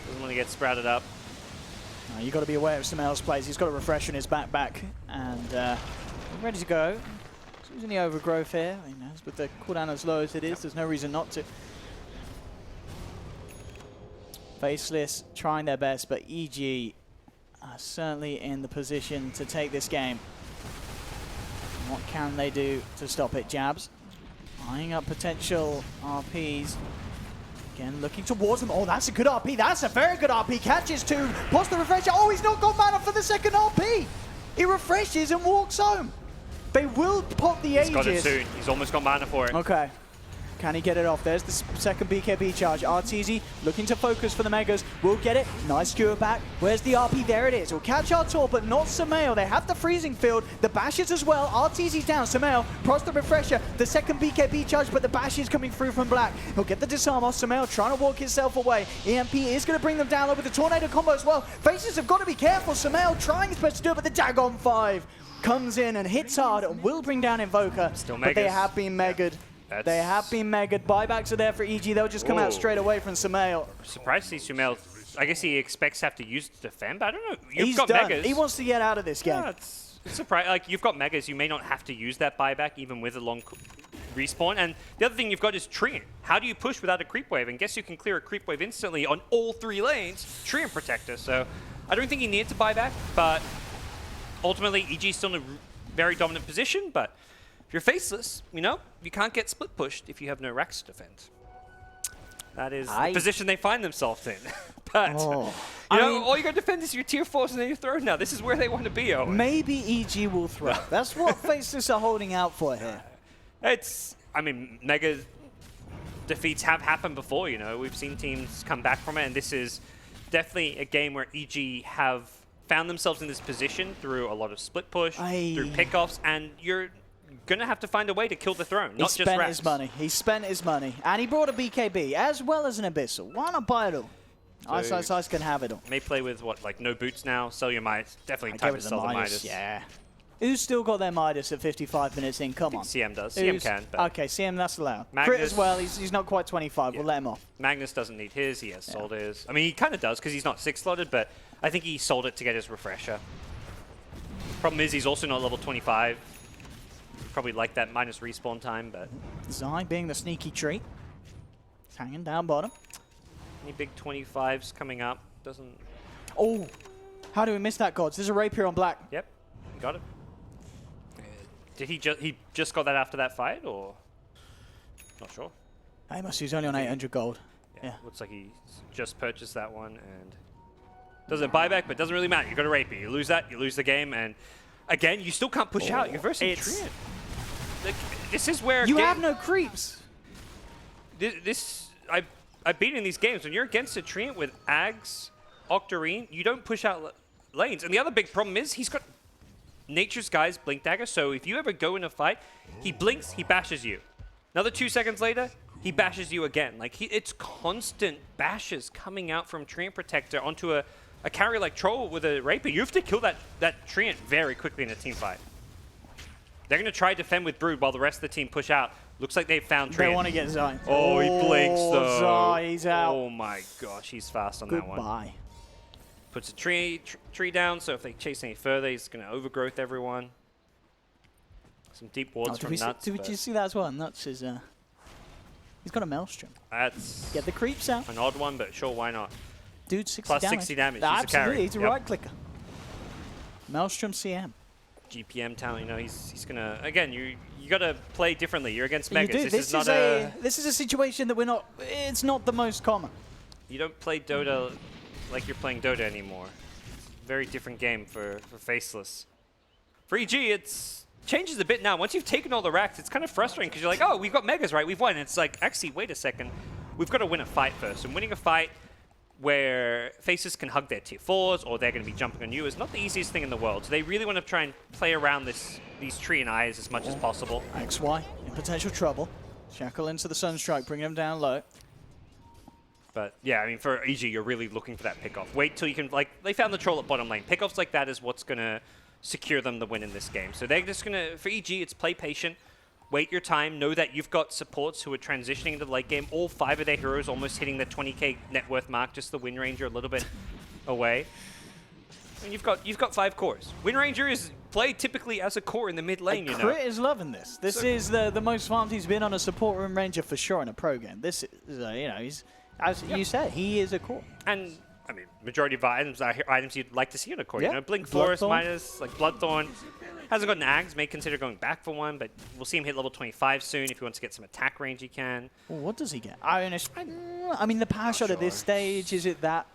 Doesn't want to get sprouted up. You've got to be aware of Samael's plays. He's got a refresher in his back, and ready to go. He's using the overgrowth here. I mean, with the cooldown as low as it is, there's no reason not to. Faceless trying their best, but EG are certainly in the position to take this game. What can they do to stop it? Jabs eyeing up potential RPs. Again, looking towards them. Oh, that's a good RP. That's a very good RP. Catches two. Pops the refresher. Oh, he's not got mana for the second RP. He refreshes and walks home. They will pop the He's got it Aegis. soon. He's almost got mana for it. Okay. Can he get it off? There's the second BKB charge. Arteezy looking to focus for the Megas. Will get it. Nice skewer back. Where's the RP? There it is. Will catch Artur, but not Sumail. They have the freezing field. The bashes as well. Arteezy's down. Sumail, cross the refresher. The second BKB charge, but the bash is coming through from Black. He'll get the disarm off. Sumail trying to walk himself away. EMP is going to bring them down with the tornado combo as well. Faces have got to be careful. Sumail trying his best to do it, but the Dagon 5 comes in and hits hard and will bring down Invoker. Still but they Megas. have been megged. They have been megged. Buybacks are there for EG. They'll just come out straight away from Sumail. Surprised to see Sumail. I guess he expects to have to use to defend, but I don't know. You've He's got done. Megas. He wants to get out of this game. Yeah, it's surprising. Like, you've got Megas. You may not have to use that buyback even with a long respawn. And the other thing you've got is Treant. How do you push without a creep wave? And guess you can clear a creep wave instantly on all 3 lanes. Treant Protector. So I don't think he needs a buyback, but ultimately EG's still in a very dominant position. But if you're Faceless, you know, you can't get split pushed if you have no racks to defend. That is the position they find themselves in. But, you know, all you got to defend is your tier 4s and then your throw now. This is where they want to be, Owen. Maybe EG will throw. That's what Faceless are holding out for here. I mean, Mega defeats have happened before, you know. We've seen teams come back from it, and this is definitely a game where EG have found themselves in this position through a lot of split push, through pickoffs, and you're going to have to find a way to kill the throne, not just racks. His money. He spent his money. And he brought a BKB as well as an Abyssal. Why not buy it all? So Ice can have it all. May play with, what, like no boots now? Sell your Midas. Definitely time to sell the Midas. Yeah. Who's still got their Midas at 55 minutes in? Come on. CM does. CM can. But okay, CM, that's allowed. Magnus, Crit as well. He's not quite 25. We'll let him off. Magnus doesn't need his. He has sold his. I mean, he kind of does because he's not 6-slotted, but I think he sold it to get his refresher. Problem is he's also not level 25. Probably like that minus respawn time, but... Zai being the sneaky treat. He's hanging down bottom. Any big 25s coming up? Doesn't... Oh! How do we miss that, Gods? There's a rapier on Black. Yep. He got it. Did he just got that after that fight, or...? Not sure. He must. He's only on 800 gold. Yeah. Looks like he just purchased that one, and... Doesn't buyback, but it doesn't really matter. You got a rapier. You lose that, you lose the game, and... Again, you still can't push out. You're versing Treant. Like, this is where... You have no creeps. I've been in these games. When you're against a Treant with Ags, Octarine, you don't push out lanes. And the other big problem is he's got Nature's Guy's Blink Dagger, so if you ever go in a fight, he blinks, he bashes you. Another 2 seconds later, he bashes you again. Like, it's constant bashes coming out from Treant Protector onto a carry like Troll with a Rapier. You have to kill that Treant very quickly in a team fight. They're going to try to defend with Brood while the rest of the team push out. Looks like they've found Treant. They want to get Zai. Oh, he blinks though. Zai, he's out. Oh my gosh, he's fast on that one. Goodbye. Puts a tree down, so if they chase any further, he's going to overgrowth everyone. Some deep wards from Nuts. Did you see that as well? Nuts is... he's got a Maelstrom. That's Get the creeps out. an odd one, but sure, why not? Dude, 60 Plus damage. 60 damage. Absolutely, He's a carry. he's a right clicker. Maelstrom CM. GPM talent, you know, he's gonna again. You got to play differently. You're against Megas. You do. This is a situation that we're not. It's not the most common. You don't play Dota like you're playing Dota anymore. It's a very different game for Faceless. For EG, it's changes a bit now. Once you've taken all the racks, it's kind of frustrating because you're like, oh, we've got Megas, right? We've won. And it's like, actually, wait a second. We've got to win a fight first. And winning a fight where Faces can hug their tier 4s or they're going to be jumping on you is not the easiest thing in the world. So they really want to try and play around these tree and eyes as much as possible. XY in potential trouble. Shackle into the Sunstrike, bringing him down low. But yeah, I mean, for EG, you're really looking for that pickoff. Wait till you can, like, they found the troll at bottom lane. Pickoffs like that is what's going to secure them the win in this game. So they're just going to, for EG, it's play patient. Wait your time. Know that you've got supports who are transitioning into the late game. All 5 of their heroes almost hitting the 20k net worth mark. Just the Wind Ranger a little bit away. And you've got 5 cores. Wind Ranger is played typically as a core in the mid lane. Crit is loving this. This is the most farmed he's been on a support Wind Ranger for sure in a pro game. This is you know, he's as you said, he is a core. And I mean, majority of items are items you'd like to see in a core. Yeah. You know, Blink Florist, Bloodthorn. Midas, like Bloodthorn. Hasn't got an Ags, may consider going back for one, but we'll see him hit level 25 soon. If he wants to get some attack range, he can. Well, what does he get? I mean, the power shot at this stage, is it that?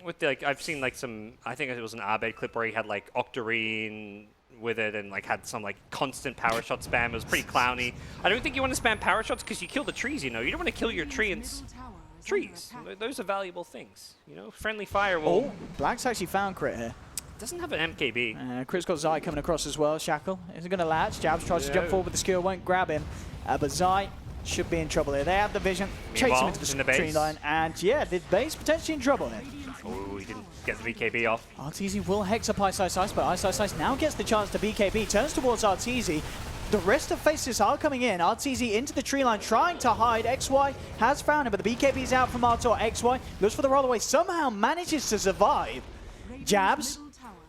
with like I've seen like some, I think it was an Abed clip where he had like Octarine with it and like had some like constant power shot spam. It was pretty clowny. I don't think you want to spam power shots because you kill the trees, you know. You don't want to kill your trees. Those are valuable things, you know. Friendly fire will... Oh, Black's actually found Crit here. Doesn't have an MKB. Crit's got Zai coming across as well. Shackle isn't going to latch. Jabs tries to jump forward with the skill, won't grab him. But Zai should be in trouble here. They have the vision, chase him into the tree line, and yeah, the base potentially in trouble here. Oh, he didn't get the BKB off. Arteezy will hex up Ice, but Ice now gets the chance to BKB, turns towards Arteezy. The rest of Faceless are coming in. Arteezy into the tree line, trying to hide. XY has found him, but the BKB is out from Artor. XY looks for the rollaway, somehow manages to survive. Jabs,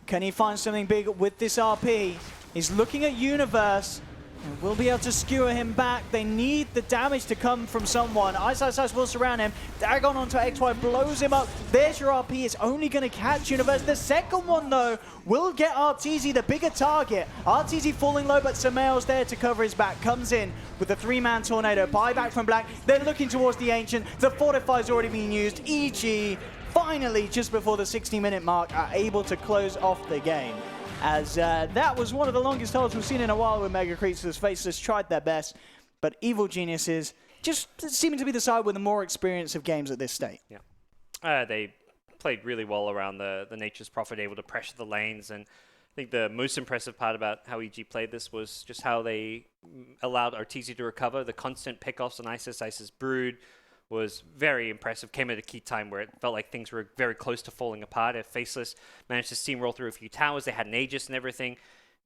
can he find something big with this RP? He's looking at Universe. And will be able to skewer him back. They need the damage to come from someone. Ice will surround him. Dagon onto XY, blows him up. There's your RP. It's only going to catch Universe. The second one, though, will get Arteezy, the bigger target. Arteezy falling low, but Samael's there to cover his back. Comes in with the 3-man tornado. Buyback from Black. They're looking towards the Ancient. The Fortify's already been used. EG, finally, just before the 60-minute mark, are able to close off the game. As that was one of the longest holds we've seen in a while with Mega Creatures. Faceless tried their best, but Evil Geniuses just seeming to be the side with the more experience of games at this state. Yeah, they played really well around the Nature's Prophet, able to pressure the lanes, and I think the most impressive part about how EG played this was just how they allowed Arteezy to recover. The constant pickoffs on Ice's Brood was very impressive. Came at a key time where it felt like things were very close to falling apart. If Faceless managed to steamroll through a few towers, they had an Aegis and everything.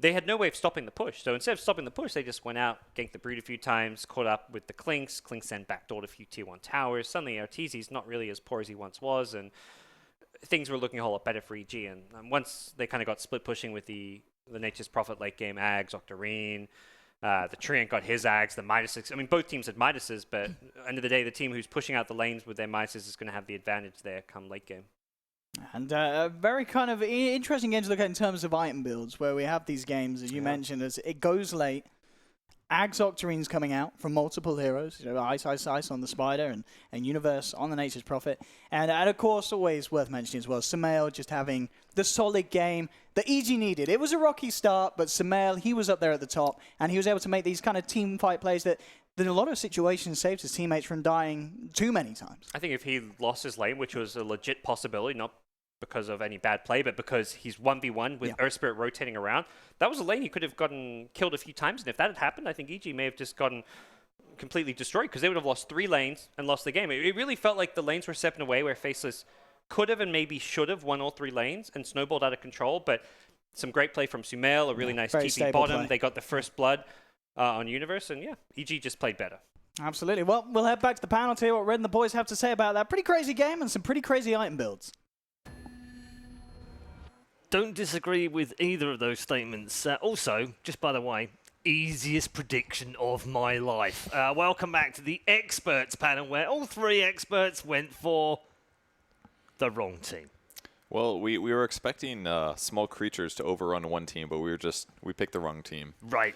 They had no way of stopping the push. So instead of stopping the push, they just went out, ganked the Brood a few times, caught up with the Clinks. Clinks then backdoored a few tier 1 towers. Suddenly Arteezy's not really as poor as he once was, and things were looking a whole lot better for EG. And once they kind of got split pushing with the Nature's Prophet late game Ags, Octarine, the Treant got his Ags, the Midases. I mean, both teams had Midases, but at the end of the day, the team who's pushing out the lanes with their Midases is going to have the advantage there come late game. And a very kind of interesting game to look at in terms of item builds, where we have these games, as you mentioned, as it goes late. Ags Octarine's coming out from multiple heroes. You know, Ice on the Spider and Universe on the Nature's Prophet. And of course, always worth mentioning as well, Samael just having the solid game that EG needed. It was a rocky start, but Samael, he was up there at the top, and he was able to make these kind of team fight plays that in a lot of situations saved his teammates from dying too many times. I think if he lost his lane, which was a legit possibility, not because of any bad play, but because he's 1v1 with Earth Spirit rotating around, that was a lane he could have gotten killed a few times. And if that had happened, I think EG may have just gotten completely destroyed because they would have lost 3 lanes and lost the game. It really felt like the lanes were stepping away where Faceless could have and maybe should have won all 3 lanes and snowballed out of control. But some great play from Sumail, a really nice TP bottom. Play. They got the first blood on Universe, and yeah, EG just played better. Absolutely. Well, we'll head back to the panel to hear what Red and the boys have to say about that pretty crazy game and some pretty crazy item builds. Don't disagree with either of those statements. Also, just by the way, easiest prediction of my life. Welcome back to the experts panel where all 3 experts went for the wrong team. Well, we were expecting small creatures to overrun one team, but we picked the wrong team. Right.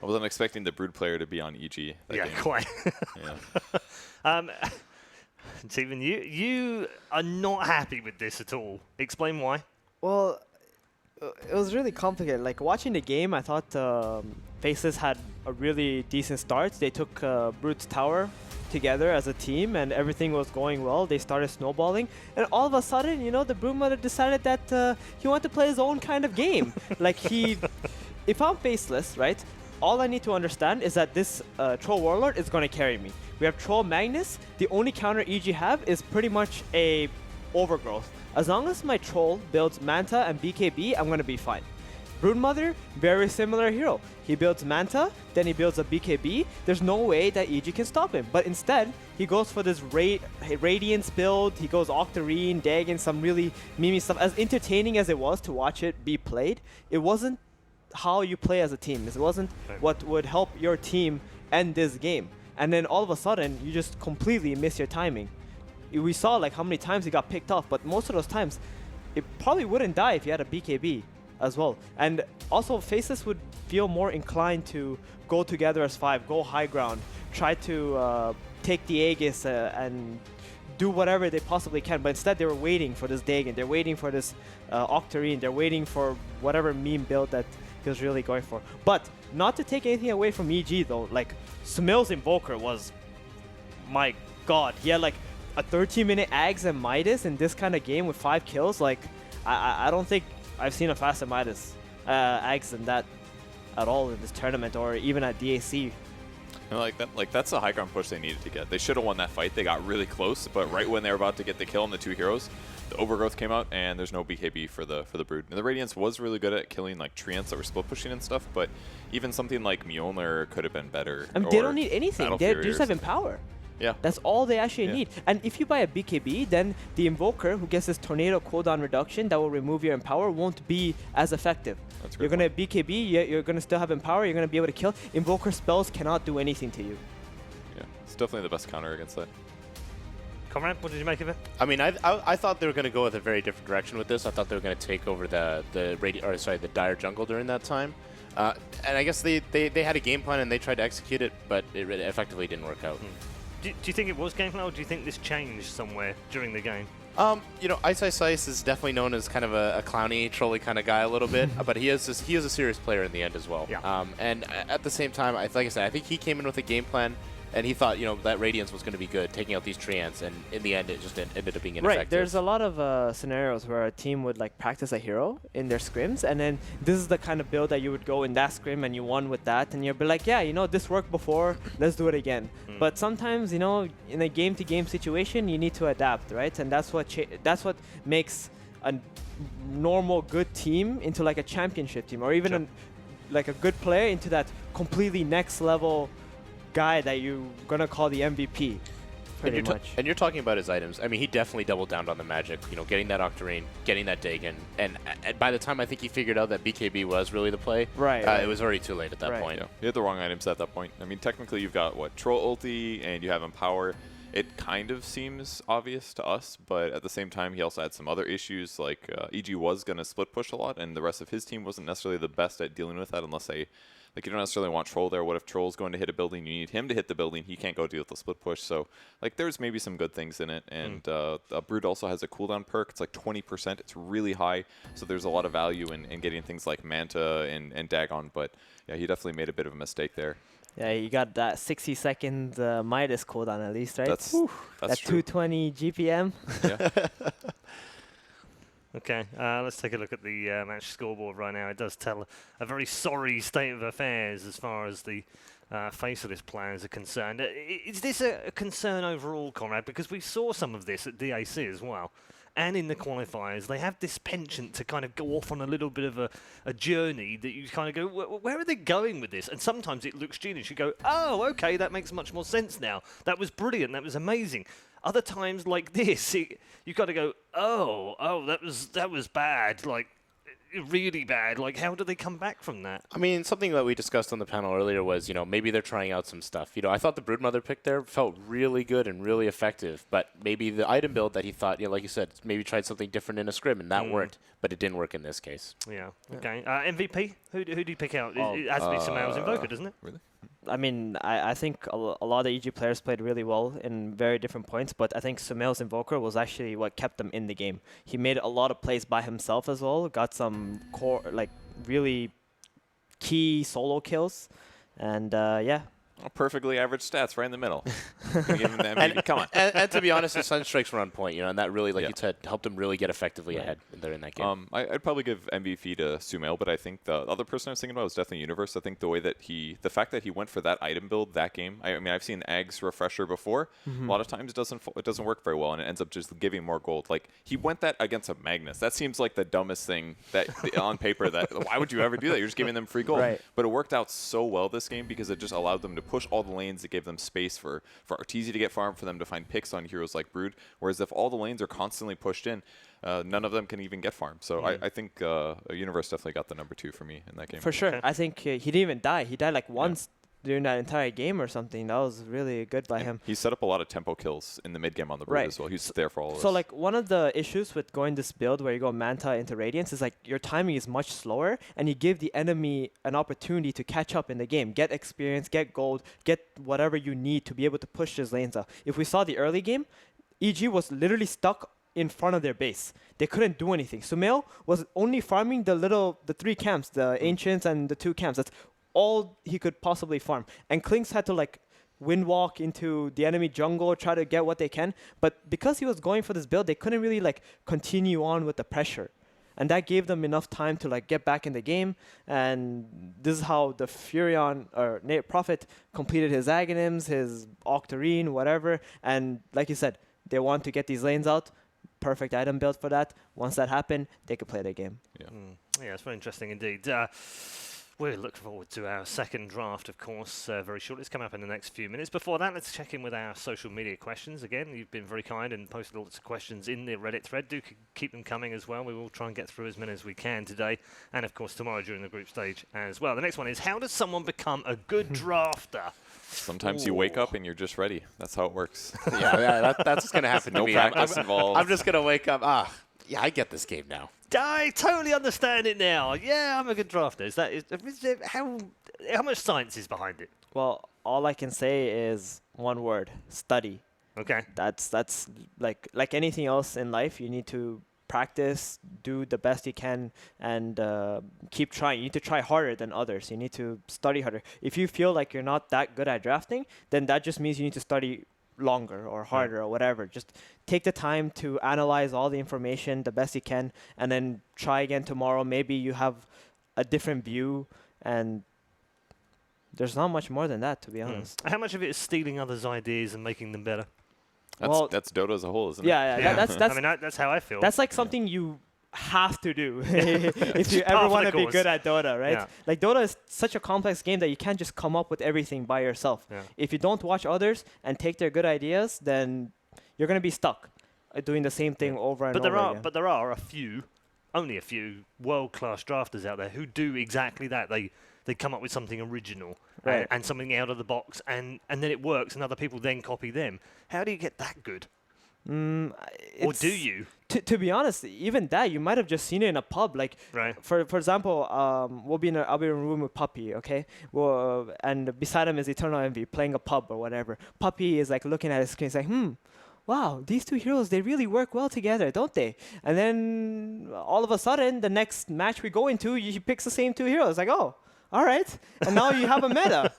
I wasn't expecting the Brood player to be on EG. Yeah, game. Quite. Yeah. Steven, you are not happy with this at all. Explain why. Well, it was really complicated. Like, watching the game, I thought Faceless had a really decent start. They took Brood's tower together as a team, and everything was going well. They started snowballing, and all of a sudden, you know, the Brood Mother decided that he wanted to play his own kind of game. Like, if I'm Faceless, right, all I need to understand is that this Troll Warlord is going to carry me. We have Troll Magnus. The only counter EG have is pretty much a Overgrowth. As long as my Troll builds Manta and BKB, I'm going to be fine. Broodmother, very similar hero. He builds Manta, then he builds a BKB. There's no way that EG can stop him. But instead, he goes for this Radiance build. He goes Octarine, Dagon, some really memey stuff. As entertaining as it was to watch it be played, it wasn't how you play as a team. It wasn't what would help your team end this game. And then all of a sudden, you just completely miss your timing. We saw like how many times he got picked off, but most of those times, it probably wouldn't die if you had a BKB as well. And also, Faceless would feel more inclined to go together as 5, go high ground, try to take the Aegis and do whatever they possibly can. But instead, they were waiting for this Dagon. They're waiting for this Octarine. They're waiting for whatever meme build that he was really going for. But not to take anything away from EG, though. Like, Sumail's Invoker was, my god. He had, like, a 13-minute Ags and Midas in this kind of game with 5 kills. Like, I don't think I've seen a faster Midas Ags than that at all in this tournament or even at DAC. That's the high ground push they needed to get. They should have won that fight. They got really close, but right when they were about to get the kill on the 2 heroes, the Overgrowth came out, and there's no BKB for the Brood. And the Radiance was really good at killing like Treants that were split pushing and stuff, but even something like Mjolnir could have been better. I mean, they don't need anything. They just have Empower. Yeah. That's all they actually need. And if you buy a BKB, then the Invoker, who gets this Tornado cooldown reduction that will remove your Empower, won't be as effective. You're going to BKB, you're going to still have Empower, you're going to be able to kill. Invoker spells cannot do anything to you. Yeah, it's definitely the best counter against that. Conrad, what did you make of it? I mean, I thought they were going to go with a very different direction with this. I thought they were going to take over the Dire jungle during that time. And I guess they had a game plan and they tried to execute it, but it effectively didn't work out. Do you think it was game plan, or do you think this changed somewhere during the game? You know, Ice is definitely known as kind of a clowny, trolly kind of guy a little bit, but he is a serious player in the end as well. Yeah. And at the same time, like I said, I think he came in with a game plan, and he thought, you know, that Radiance was going to be good, taking out these Treants, and in the end, it just ended up being ineffective. Right, there's a lot of scenarios where a team would like practice a hero in their scrims, and then this is the kind of build that you would go in that scrim and you won with that, and you'll be like, yeah, you know, this worked before, let's do it again. But sometimes, you know, in a game-to-game situation, you need to adapt, right? And that's what makes a normal good team into like a championship team, or even like a good player into that completely next level guy that you're gonna call the MVP, pretty much. And you're talking about his items. I mean, he definitely doubled down on the magic. You know, getting that Octarine, getting that Dagon, and by the time I think he figured out that BKB was really the play, it was already too late at that point. Yeah. You had the wrong items at that point. I mean, technically, you've got what, Troll ulti, and you have Empower. It kind of seems obvious to us, but at the same time, he also had some other issues. Like EG was gonna split push a lot, and the rest of his team wasn't necessarily the best at dealing with that, unless they. Like, you don't necessarily want Troll there. What if Troll's going to hit a building? You need him to hit the building. He can't go deal with the split push. So, like, there's maybe some good things in it. And Brood also has a cooldown perk. It's like 20%. It's really high. So there's a lot of value in getting things like Manta and Dagon. But, yeah, he definitely made a bit of a mistake there. Yeah, you got that 60-second Midas cooldown at least, right? That's that true. 220 GPM. Yeah. Okay, let's take a look at the match scoreboard right now. It does tell a very sorry state of affairs as far as the Faceless players are concerned. Is this a concern overall, Conrad? Because we saw some of this at DAC as well. And in the qualifiers, they have this penchant to kind of go off on a little bit of a journey that you kind of go, where are they going with this? And sometimes it looks genius. You go, oh, okay, that makes much more sense now. That was brilliant. That was amazing. Other times like this, you got to go, oh, that was bad, like really bad. Like, how do they come back from that? I mean, something that we discussed on the panel earlier was, you know, maybe they're trying out some stuff. You know, I thought the Broodmother pick there felt really good and really effective, but maybe the item build that he thought, you know, like you said, maybe tried something different in a scrim, and that worked, but it didn't work in this case. Yeah. Okay. MVP? Who do you pick out? It has to be Sumail's Invoker, doesn't it? Really? I mean, I think a lot of EG players played really well in very different points, but I think Sumail's Invoker was actually what kept them in the game. He made a lot of plays by himself as well, got some really key solo kills, and yeah. Perfectly average stats right in the middle. Give him the MVP. Come on. And to be honest, his Sunstrikes were on point, you know, and that really, like you said, helped him really get effectively ahead there in that game. I'd probably give MVP to Sumail, but I think the other person I was thinking about was definitely Universe. I think the fact that he went for that item build that game. I mean, I've seen Ag's refresher before. A lot of times it doesn't work very well, and it ends up just giving more gold. Like, he went that against a Magnus. That seems like the dumbest thing that on paper. That why would you ever do that? You're just giving them free gold. Right. But it worked out so well this game because it just allowed them to push all the lanes. It gave them space for Arteezy to get farm, for them to find picks on heroes like Brood. Whereas if all the lanes are constantly pushed in, none of them can even get farm. So I think Universe definitely got the number 2 for me in that game. For sure. I think he didn't even die. He died like once during that entire game or something. That was really good by him. He set up a lot of tempo kills in the mid game on the Brood as well. He was there for all of us. So like one of the issues with going this build where you go Manta into Radiance is like your timing is much slower, and you give the enemy an opportunity to catch up in the game, get experience, get gold, get whatever you need to be able to push these lanes up. If we saw the early game, EG was literally stuck in front of their base. They couldn't do anything. Sumail was only farming the 3 camps, the Ancients and the 2 camps. That's all he could possibly farm. And Klinks had to like wind walk into the enemy jungle, try to get what they can. But because he was going for this build, they couldn't really like continue on with the pressure. And that gave them enough time to like get back in the game. And this is how the Furion or Prophet completed his Aghanims, his Octarine, whatever. And like you said, they want to get these lanes out. Perfect item build for that. Once that happened, they could play their game. Yeah. Yeah, it's very interesting indeed. We're looking forward to our second draft, of course, very shortly. It's coming up in the next few minutes. Before that, let's check in with our social media questions. Again, you've been very kind and posted lots of questions in the Reddit thread. Do keep them coming as well. We will try and get through as many as we can today. And, of course, tomorrow during the group stage as well. The next one is, how does someone become a good drafter? Sometimes you wake up and you're just ready. That's how it works. That's what's going to happen to No me. practice involved. I'm just going to wake up. Yeah, I get this game now. I totally understand it now. Yeah, I'm a good drafter. How much science is behind it? Well, all I can say is one word: study. Okay. That's like anything else in life. You need to practice, do the best you can, and keep trying. You need to try harder than others. You need to study harder. If you feel like you're not that good at drafting, then that just means you need to study longer or harder or whatever. Just take the time to analyze all the information the best you can, and then try again tomorrow. Maybe you have a different view, and there's not much more than that, to be honest. How much of it is stealing others' ideas and making them better? That's Dota as a whole, isn't it? Yeah. That's I mean, that's how I feel. that's like something you have to do if you Par ever for want the to be course. good at Dota, right? Yeah. Like Dota is such a complex game that you can't just come up with everything by yourself. Yeah. If you don't watch others and take their good ideas, then you're going to be stuck doing the same thing over and over again. But there are only a few world-class drafters out there who do exactly that. They come up with something original Right. and something out of the box, and then it works, and other people then copy them. How do you get that good? Or do you? To be honest, even that, you might have just seen it in a pub. Like, Right. for example, I'll be in a room with Puppy, okay? Well, and beside him is Eternal Envy playing a pub or whatever. Puppy is like looking at his screen, saying, wow, these 2 heroes, they really work well together, don't they? And then all of a sudden, the next match we go into, he picks the same 2 heroes. Like, oh, all right. And now you have a meta.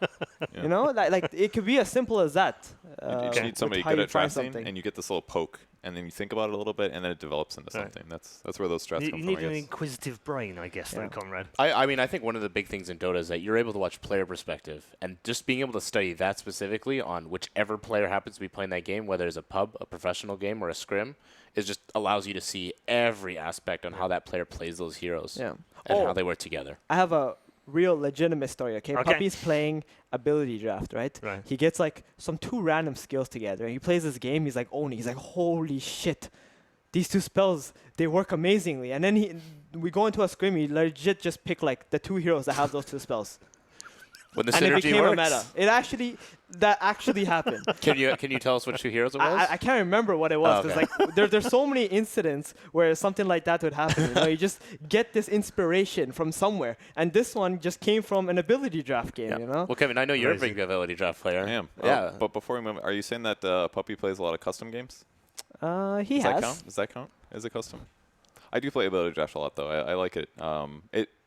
You know, like it could be as simple as that. You just need somebody with how good you at try drafting, something. and you get this little poke, and then you think about it a little bit, and then it develops into Right. something. That's where those strats You come need from, an I guess. inquisitive brain, I guess, though, Conrad. I mean, I think one of the big things in Dota is that you're able to watch player perspective, and just being able to study that specifically on whichever player happens to be playing that game, whether it's a pub, a professional game, or a scrim, it just allows you to see every aspect on how that player plays those heroes Yeah. and Oh. how they work together. I have a real legitimate story, okay? Okay. Puppy's playing ability draft, right? Right. He gets like some 2 random skills together, and he plays this game. He's like, he's like, holy shit, these 2 spells, they work amazingly. And then we go into a scrim, he legit just pick like the 2 heroes that have those 2 spells. When the And it synergy became works, a meta. That actually happened. can you tell us what 2 heroes it was? I can't remember what it was, Oh, because like there's so many incidents where something like that would happen. You know, you just get this inspiration from somewhere, and this one just came from an ability draft game. Yeah. You know, Well, Kevin, I know you're a Amazing. big ability draft player. I am. Yeah. But before we move, are you saying that Puppy plays a lot of custom games? he Does has. that count? Does that count? Is it custom? I do play ability draft a lot, though. I like it.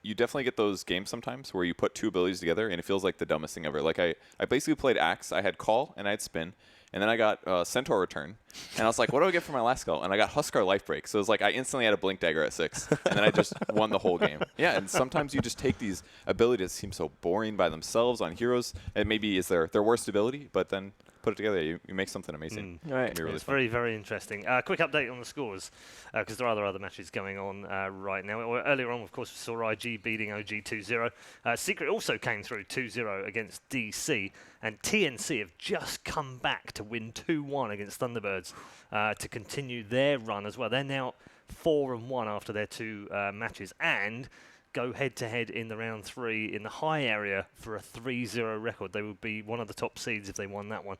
You definitely get those games sometimes where you put 2 abilities together, and it feels like the dumbest thing ever. Like I basically played Axe. I had Call, and I had Spin. And then I got Centaur Return. And I was like, what do I get for my last spell? And I got Huskar Life Break. So it was like I instantly had a Blink Dagger at 6. And then I just won the whole game. Yeah, and sometimes you just take these abilities that seem so boring by themselves on heroes. And maybe is their worst ability, but then put it together, you make something amazing. Right. It can be really It's fun. very, very interesting. Quick update on the scores, because there are other matches going on right now. Earlier on, of course, we saw IG beating OG 2-0. Secret also came through 2-0 against DC, and TNC have just come back to win 2-1 against Thunderbirds to continue their run as well. They're now 4-1 after their 2 matches, and go head-to-head in the round 3 in the high area for a 3-0 record. They would be one of the top seeds if they won that one.